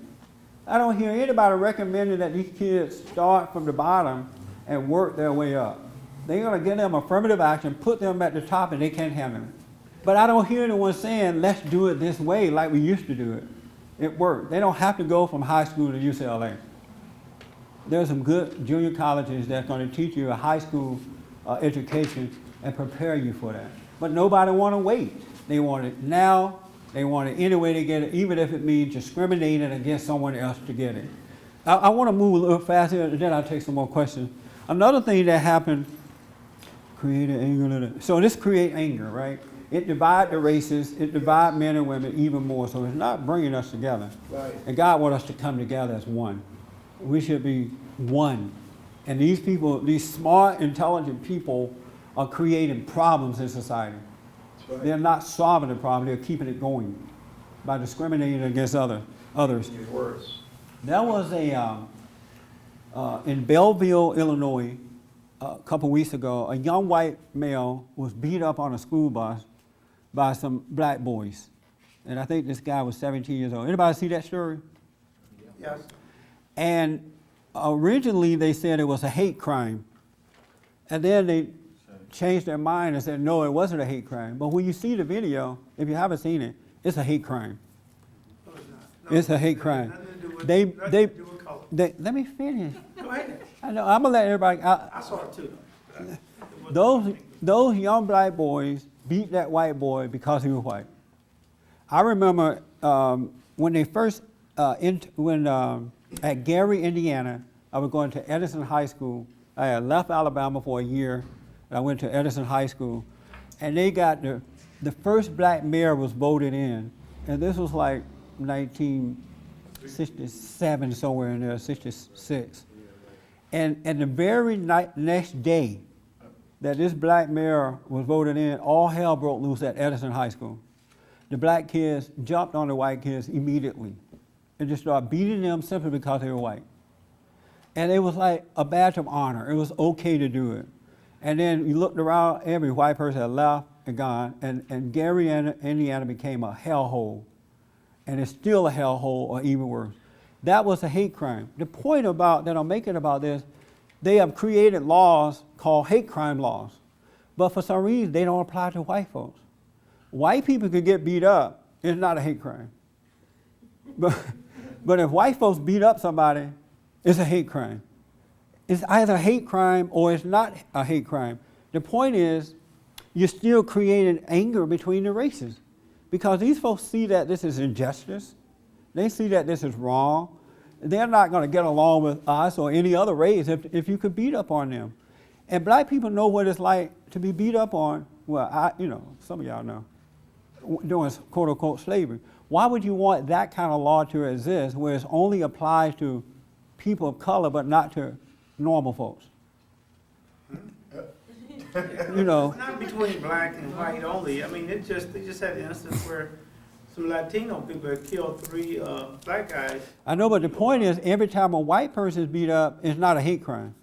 Speaker 1: I don't hear anybody recommending that these kids start from the bottom and work their way up. They're going to get them affirmative action, put them at the top, and they can't handle it. But I don't hear anyone saying, let's do it this way like we used to do it. It worked. They don't have to go from high school to UCLA. There's some good junior colleges that's going to teach you a high school education and prepare you for that. But nobody want to wait. They want it now. They want it any way to get it, even if it means discriminating against someone else to get it. I want to move a little faster, and then I'll take some more questions. Another thing that happened, created anger. So this create anger, right? It divides the races. It divides men and women even more. So it's not bringing us together.
Speaker 7: Right.
Speaker 1: And God wants us to come together as one. We should be one. And these people, these smart, intelligent people are creating problems in society.
Speaker 7: Right.
Speaker 1: They're not solving the problem, they're keeping it going by discriminating against others.
Speaker 7: It's worse.
Speaker 1: There was in Belleville, Illinois, a couple weeks ago, a young white male was beat up on a school bus by some black boys. And I think this guy was 17 years old. Anybody see that story?
Speaker 7: Yes.
Speaker 1: And originally they said it was a hate crime. And then they changed their mind and said, no, it wasn't a hate crime. But when you see the video, if you haven't seen it, it's a hate crime.
Speaker 5: No, it's not. No,
Speaker 1: It's a hate crime.
Speaker 5: nothing to do with-
Speaker 1: They,
Speaker 5: nothing
Speaker 1: they,
Speaker 5: to do with color.
Speaker 1: let me finish.
Speaker 5: Go ahead.
Speaker 1: I know, I'm gonna let everybody,
Speaker 5: I saw it too.
Speaker 1: those young black boys beat that white boy because he was white. I remember when they first, at Gary, Indiana, I was going to Edison High School. I had left Alabama for a year, and I went to Edison High School, and they got the first black mayor was voted in, and this was like 1967, somewhere in there, 66. And the very next day, that this black mayor was voted in, all hell broke loose at Edison High School. The black kids jumped on the white kids immediately and just started beating them simply because they were white. And it was like a badge of honor. It was okay to do it. And then you looked around, every white person had left and gone, and Gary, Indiana became a hellhole. And it's still a hellhole, or even worse. That was a hate crime. The point about that I'm making about this, they have created laws called hate crime laws. But for some reason, they don't apply to white folks. White people could get beat up, it's not a hate crime. But if white folks beat up somebody, it's a hate crime. It's either a hate crime or it's not a hate crime. The point is, you're still creating anger between the races. Because these folks see that this is injustice. They see that this is wrong. They're not going to get along with us or any other race if you could beat up on them. And black people know what it's like to be beat up on. Well, some of y'all know, during quote unquote slavery. Why would you want that kind of law to exist where it only applies to people of color but not to normal folks?
Speaker 5: Not between black and white only. I mean, they just had an instance where some Latino people had killed 3 black guys.
Speaker 1: I know, but the point is, every time a white person is beat up, it's not a hate crime.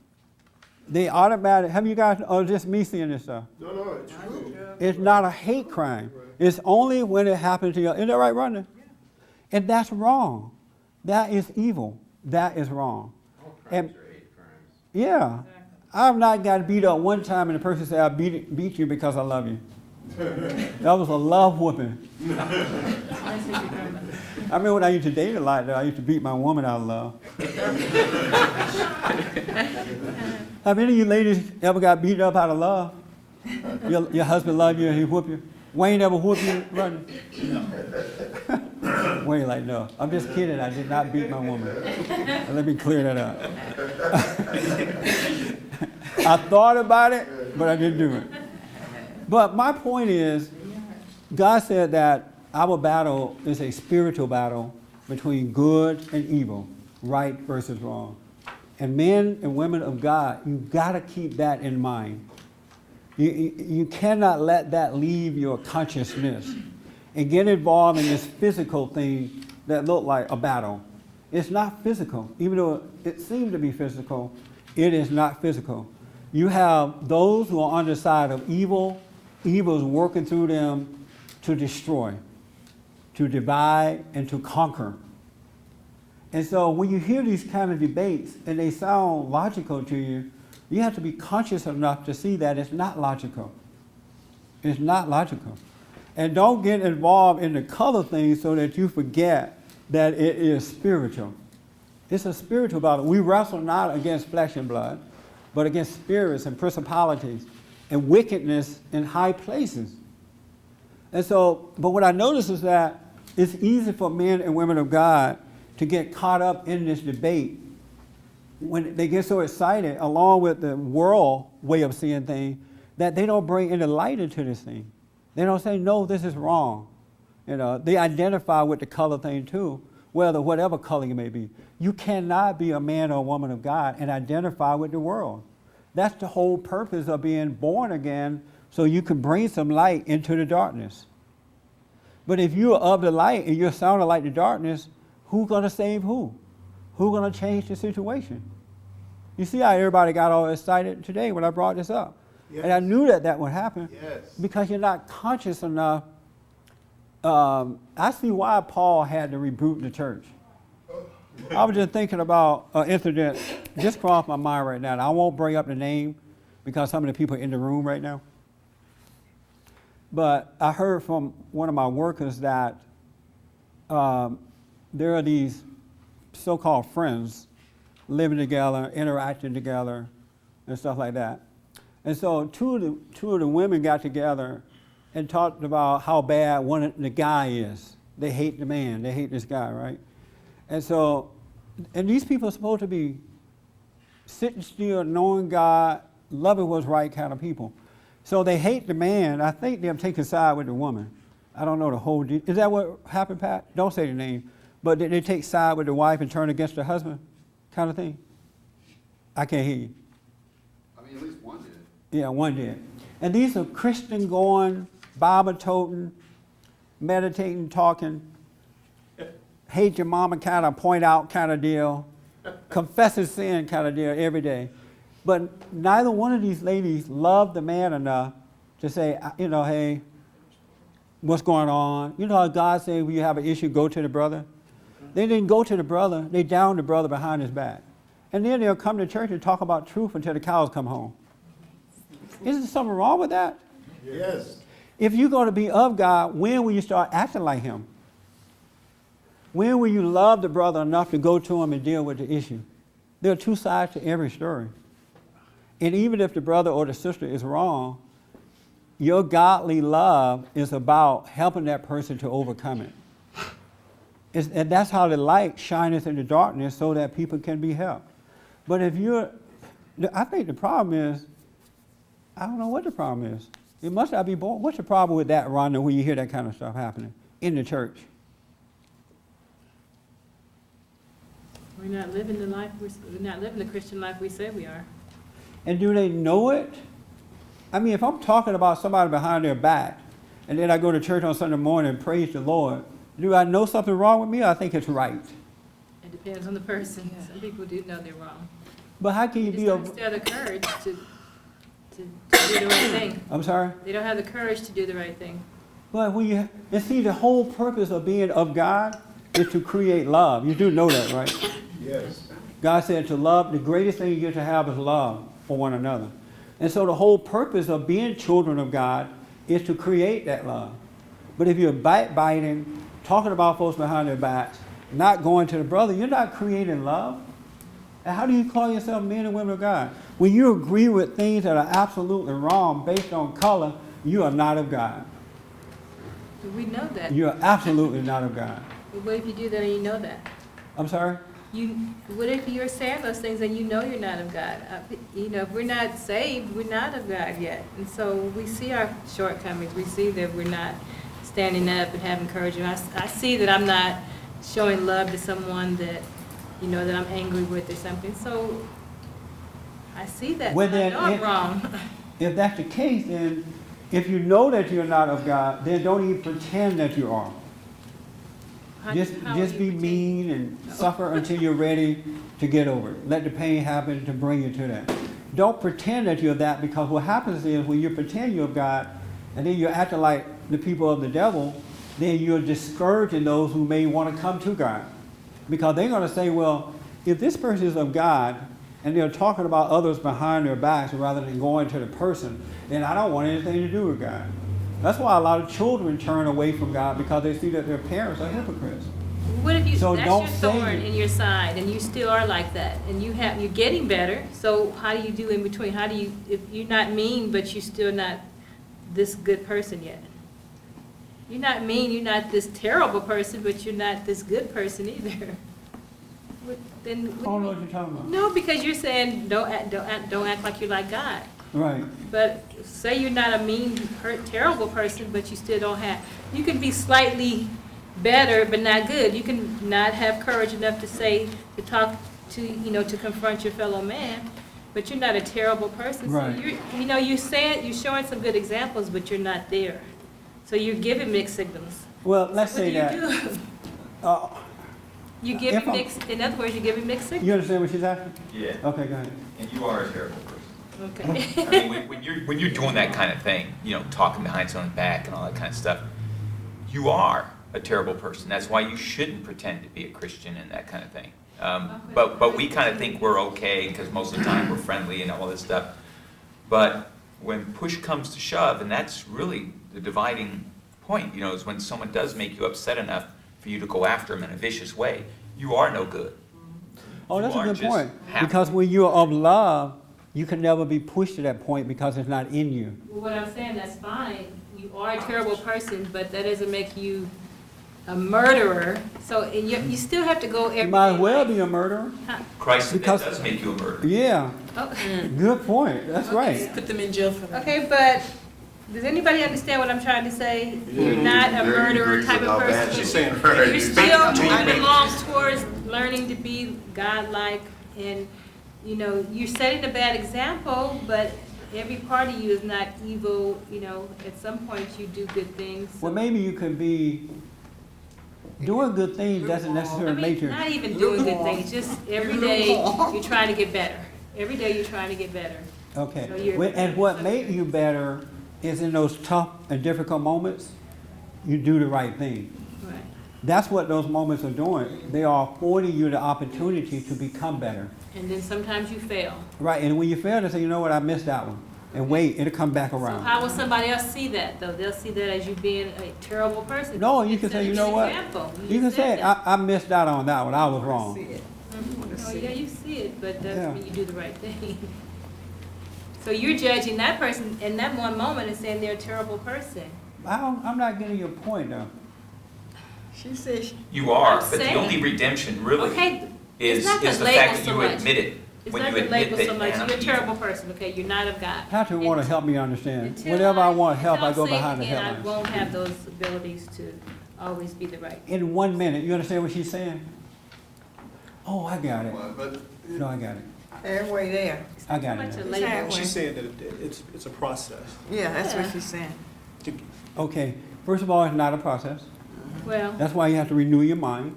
Speaker 1: They automatically, have you guys, or just me seeing this stuff?
Speaker 7: No, it's true.
Speaker 1: It's not a hate crime. It's only when it happens to you. Isn't that right, Rodney? And that's wrong. That is evil. That is wrong.
Speaker 2: All crimes are hate crimes.
Speaker 1: Yeah. I've not gotten beat up one time and the person said, I beat you because I love you. That was a love whooping. I remember when I used to date a lot, I used to beat my woman out of love. Have any of you ladies ever got beat up out of love? Your husband loved you and he whooped you? Wayne ever whooped you, Rodney? No. Wayne like, no. I'm just kidding. I did not beat my woman. Let me clear that up. I thought about it, but I didn't do it. But my point is, God said that our battle is a spiritual battle between good and evil, right versus wrong. And men and women of God, you've got to keep that in mind. You cannot let that leave your consciousness and get involved in this physical thing that look like a battle. It's not physical. Even though it seems to be physical, it is not physical. You have those who are on the side of evil. Evil is working through them to destroy, to divide, and to conquer. And so when you hear these kind of debates and they sound logical to you, you have to be conscious enough to see that it's not logical. It's not logical. And don't get involved in the color thing so that you forget that it is spiritual. It's a spiritual battle. We wrestle not against flesh and blood, but against spirits and principalities and wickedness in high places. And so, but what I notice is that it's easy for men and women of God to get caught up in this debate when they get so excited, along with the world way of seeing things, that they don't bring any light into this thing. They don't say, no, this is wrong. They identify with the color thing too, whatever color you may be. You cannot be a man or a woman of God and identify with the world. That's the whole purpose of being born again, so you can bring some light into the darkness. But if you're of the light and you're sounding like the darkness, who's going to save who? Who's going to change the situation? You see how everybody got all excited today when I brought this up. Yes. And I knew that would happen. Yes. Because you're not conscious enough. I see why Paul had to rebuke the church. I was just thinking about an incident just crossed my mind right now. And I won't bring up the name because some of the people are in the room right now. But I heard from one of my workers that there are these so-called friends living together, interacting together, and stuff like that. And so two of the women got together and talked about how bad one of the guy is. They hate the man. They hate this guy, right? And so, and these people are supposed to be sitting still, knowing God, loving what's right kind of people. So they hate the man. I think they're taking side with the woman. I don't know the whole deal. Is that what happened, Pat? Don't say the name. But they take side with the wife and turn against the husband kind of thing? I can't hear you.
Speaker 11: I mean, at least one did.
Speaker 1: Yeah, one did. And these are Christian going, Bible toting, meditating, talking, hate your mama kind of point out kind of deal, confessing sin kind of deal every day. But neither one of these ladies loved the man enough to say, you know, hey, what's going on? You know how God said when you have an issue, go to the brother? They didn't go to the brother, they downed the brother behind his back. And then they'll come to church and talk about truth until the cows come home. Isn't there something wrong with that?
Speaker 7: Yes.
Speaker 1: If you're going to be of God, when will you start acting like him? When will you love the brother enough to go to him and deal with the issue? There are two sides to every story. And even if the brother or the sister is wrong, your godly love is about helping that person to overcome it. And that's how the light shineth in the darkness so that people can be helped. But if you're, I think the problem is, I don't know what the problem is. It must not be born. What's the problem with that, Rhonda, when you hear that kind of stuff happening in the church?
Speaker 6: We're not living the life, we're not living the Christian life we say we are.
Speaker 1: And do they know it? I mean, if I'm talking about somebody behind their back, and then I go to church on Sunday morning and praise the Lord, do I know something wrong with me, or I think it's right?
Speaker 6: It depends on the person. Some people do know they're wrong.
Speaker 1: But how can you
Speaker 6: They
Speaker 1: be
Speaker 6: just don't have the courage to do the right thing.
Speaker 1: I'm sorry?
Speaker 6: They don't have the courage to do the right thing.
Speaker 1: Well, when you, and see, the whole purpose of being of God is to create love. You do know that, right?
Speaker 7: Yes.
Speaker 1: God said to love, the greatest thing you get to have is love for one another. And so the whole purpose of being children of God is to create that love. But if you're backbiting, talking about folks behind their backs, not going to the brother, you're not creating love. And how do you call yourself men and women of God? When you agree with things that are absolutely wrong based on color, you are not of God.
Speaker 6: But we know that.
Speaker 1: You are absolutely not of God.
Speaker 6: But what if you do that and you know that?
Speaker 1: I'm sorry?
Speaker 6: What if you're saying those things and you know you're not of God? You know, if we're not saved, we're not of God yet. And so we see our shortcomings. We see that we're not standing up and having courage. And I see that I'm not showing love to someone that, you know, that I'm angry with or something. So I see that.
Speaker 1: Well,
Speaker 6: I know I'm wrong.
Speaker 1: If that's the case, then if you know that you're not of God, then don't even pretend that you are. Just be mean and suffer until you're ready to get over it. Let the pain happen to bring you to that. Don't pretend that you're that, because what happens is when you pretend you're of God and then you're acting like the people of the devil, then you're discouraging those who may want to come to God. Because they're going to say, well, if this person is of God and they're talking about others behind their backs rather than going to the person, then I don't want anything to do with God. That's why a lot of children turn away from God, because they see that their parents are hypocrites.
Speaker 6: What if you,
Speaker 1: So
Speaker 6: that's
Speaker 1: don't
Speaker 6: your
Speaker 1: say
Speaker 6: thorn
Speaker 1: it.
Speaker 6: in your side and you still are like that and you're getting better, so how do you do in between? How do you, if you're not mean but you're still not this good person yet? You're not mean, you're not this terrible person, but you're not this good person either. Then
Speaker 1: I don't know what you're talking about.
Speaker 6: no, because you're saying don't act like you're like God.
Speaker 1: Right.
Speaker 6: But say you're not a mean, terrible person, but you still don't have. You can be slightly better, but not good. You can not have courage enough to say, to talk to, you know, to confront your fellow man, but you're not a terrible person.
Speaker 1: Right.
Speaker 6: So you're, you know, you're showing some good examples, but you're not there. So you're giving mixed signals.
Speaker 1: Well, let's
Speaker 6: What do
Speaker 1: say
Speaker 6: you
Speaker 1: that.
Speaker 6: do? You give
Speaker 1: if I'm-
Speaker 6: mixed. In other words, you're giving mixed signals.
Speaker 1: You understand what she's asking?
Speaker 8: Yeah.
Speaker 1: Okay, go ahead.
Speaker 8: And you are a terrible person.
Speaker 6: Okay.
Speaker 8: I mean, when you're doing that kind of thing, you know, talking behind someone's back and all that kind of stuff, you are a terrible person. That's why you shouldn't pretend to be a Christian and that kind of thing. But we kind of think we're okay because most of the time we're friendly and all this stuff. But when push comes to shove, and that's really the dividing point, you know, is when someone does make you upset enough for you to go after them in a vicious way, you are no good.
Speaker 1: Oh, that's
Speaker 8: You
Speaker 1: a
Speaker 8: are
Speaker 1: good
Speaker 8: just
Speaker 1: point.
Speaker 8: happy.
Speaker 1: Because when you're of love, you can never be pushed to that point because it's not in you.
Speaker 6: Well, what I'm saying, that's fine. You are a terrible person, but that doesn't make you a murderer. So and you still have to go every
Speaker 1: You might
Speaker 6: day
Speaker 1: as well
Speaker 6: like-
Speaker 1: be a murderer.
Speaker 8: Christ
Speaker 1: Because-
Speaker 8: does make you a murderer.
Speaker 1: Yeah,
Speaker 6: Oh,
Speaker 1: good point. That's right.
Speaker 13: Put them in jail for that.
Speaker 6: okay, but does anybody understand what I'm trying to say? You're not a murderer type of person.
Speaker 11: She's saying her.
Speaker 6: You're still moving along towards learning to be godlike, and you know you're setting a bad example, but every part of you is not evil, you know, at some point you do good things.
Speaker 1: Well, maybe you could be, doing good things doesn't
Speaker 6: I
Speaker 1: necessarily make
Speaker 6: mean,
Speaker 1: you.
Speaker 6: not even doing good things, just every day you're trying to get better. Every day you're trying to get better.
Speaker 1: Okay,
Speaker 6: So you're-
Speaker 1: Well, and what made you better is in those tough and difficult moments, you do the right thing.
Speaker 6: Right.
Speaker 1: That's what those moments are doing. They are affording you the opportunity to become better.
Speaker 6: And then sometimes you fail.
Speaker 1: Right, and when you fail, they say, you know what, I missed that one. And wait, it'll come back
Speaker 6: So
Speaker 1: around.
Speaker 6: how will somebody else see that, though? They'll see that as you being a terrible person.
Speaker 1: No, you can say, you know what? You can say, I missed out on that one, I was wrong.
Speaker 6: Oh, yeah, you see it, but
Speaker 1: Yeah.
Speaker 6: doesn't mean you do the right thing. So you're judging that person in that one moment and saying they're a terrible person.
Speaker 1: I'm not getting your point, though.
Speaker 13: She said,
Speaker 8: You are,
Speaker 6: I'm
Speaker 8: but the
Speaker 6: saying-
Speaker 8: only redemption really
Speaker 6: Okay,
Speaker 8: is
Speaker 6: it's not
Speaker 8: the
Speaker 6: the
Speaker 8: fact
Speaker 6: label
Speaker 8: that
Speaker 6: so
Speaker 8: you
Speaker 6: much.
Speaker 8: admit it.
Speaker 6: It's
Speaker 8: When
Speaker 6: not
Speaker 8: you
Speaker 6: the
Speaker 8: admit
Speaker 6: label
Speaker 8: that,
Speaker 6: so much.
Speaker 8: man, I'm
Speaker 6: You're a
Speaker 8: evil.
Speaker 6: terrible person, okay? You're not of God.
Speaker 1: Patrick want to help me understand.
Speaker 6: Until
Speaker 1: Whenever I want help,
Speaker 6: until
Speaker 1: I go
Speaker 6: I'm saved
Speaker 1: behind the
Speaker 6: again, I
Speaker 1: headlines.
Speaker 6: won't have those abilities to always be the right.
Speaker 1: In 1 minute, you understand what she's saying? Oh, I got it.
Speaker 11: But
Speaker 1: No, I got it.
Speaker 13: halfway there.
Speaker 1: I got
Speaker 6: Much
Speaker 1: it
Speaker 6: a
Speaker 1: now.
Speaker 6: label.
Speaker 13: Halfway.
Speaker 14: She's saying that it's a process.
Speaker 13: Yeah, that's what
Speaker 6: Yeah.
Speaker 13: she's saying.
Speaker 1: Okay, first of all, it's not a process.
Speaker 6: Well,
Speaker 1: That's why you have to renew your mind.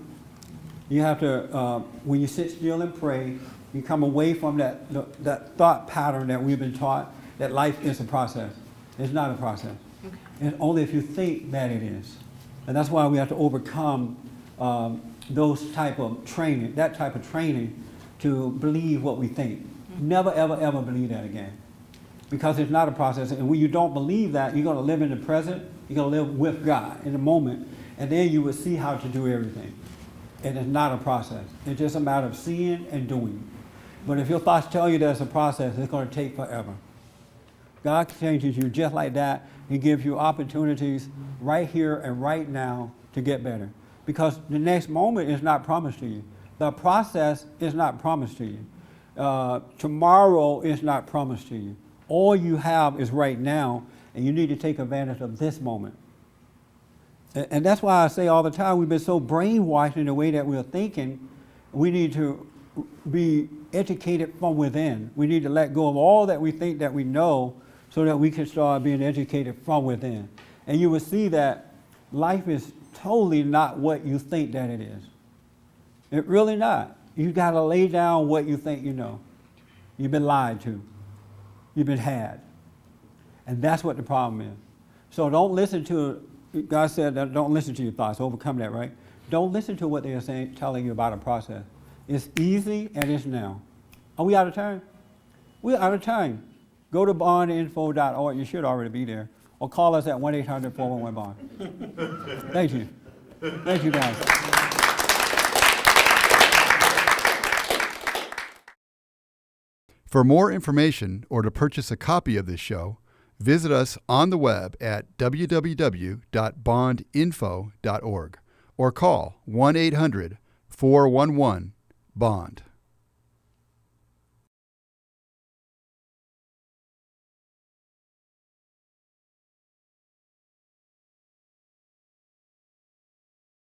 Speaker 1: You have to, when you sit still and pray, you come away from that thought pattern that we've been taught, that life is a process. It's not a process. It's only if you think that it is. And that's why we have to overcome those type of training, that type of training to believe what we think. Never, ever, ever believe that again. Because it's not a process. And when you don't believe that, you're going to live in the present, you're going to live with God in the moment, and then you will see how to do everything. And it's not a process. It's just a matter of seeing and doing. But if your thoughts tell you there's a process, it's going to take forever. God changes you just like that. He gives you opportunities right here and right now to get better. Because the next moment is not promised to you. The process is not promised to you. Tomorrow is not promised to you. All you have is right now, and you need to take advantage of this moment. And that's why I say all the time, we've been so brainwashed in the way that we're thinking. We need to be educated from within. We need to let go of all that we think that we know so that we can start being educated from within. And you will see that life is totally not what you think that it is. It really not. You got to lay down what you think you know. You've been lied to. You've been had. And that's what the problem is. So don't listen to, God said that don't listen to your thoughts, overcome that, right? Don't listen to what they are saying, telling you about a process. It's easy and it's now. Are we out of time? We're out of time. Go to bondinfo.org, you should already be there, or call us at 1-800-411-BOND. Thank you. Thank you guys.
Speaker 11: For more information or to purchase a copy of this show, visit us on the web at www.bondinfo.org or call 1-800-411-BOND.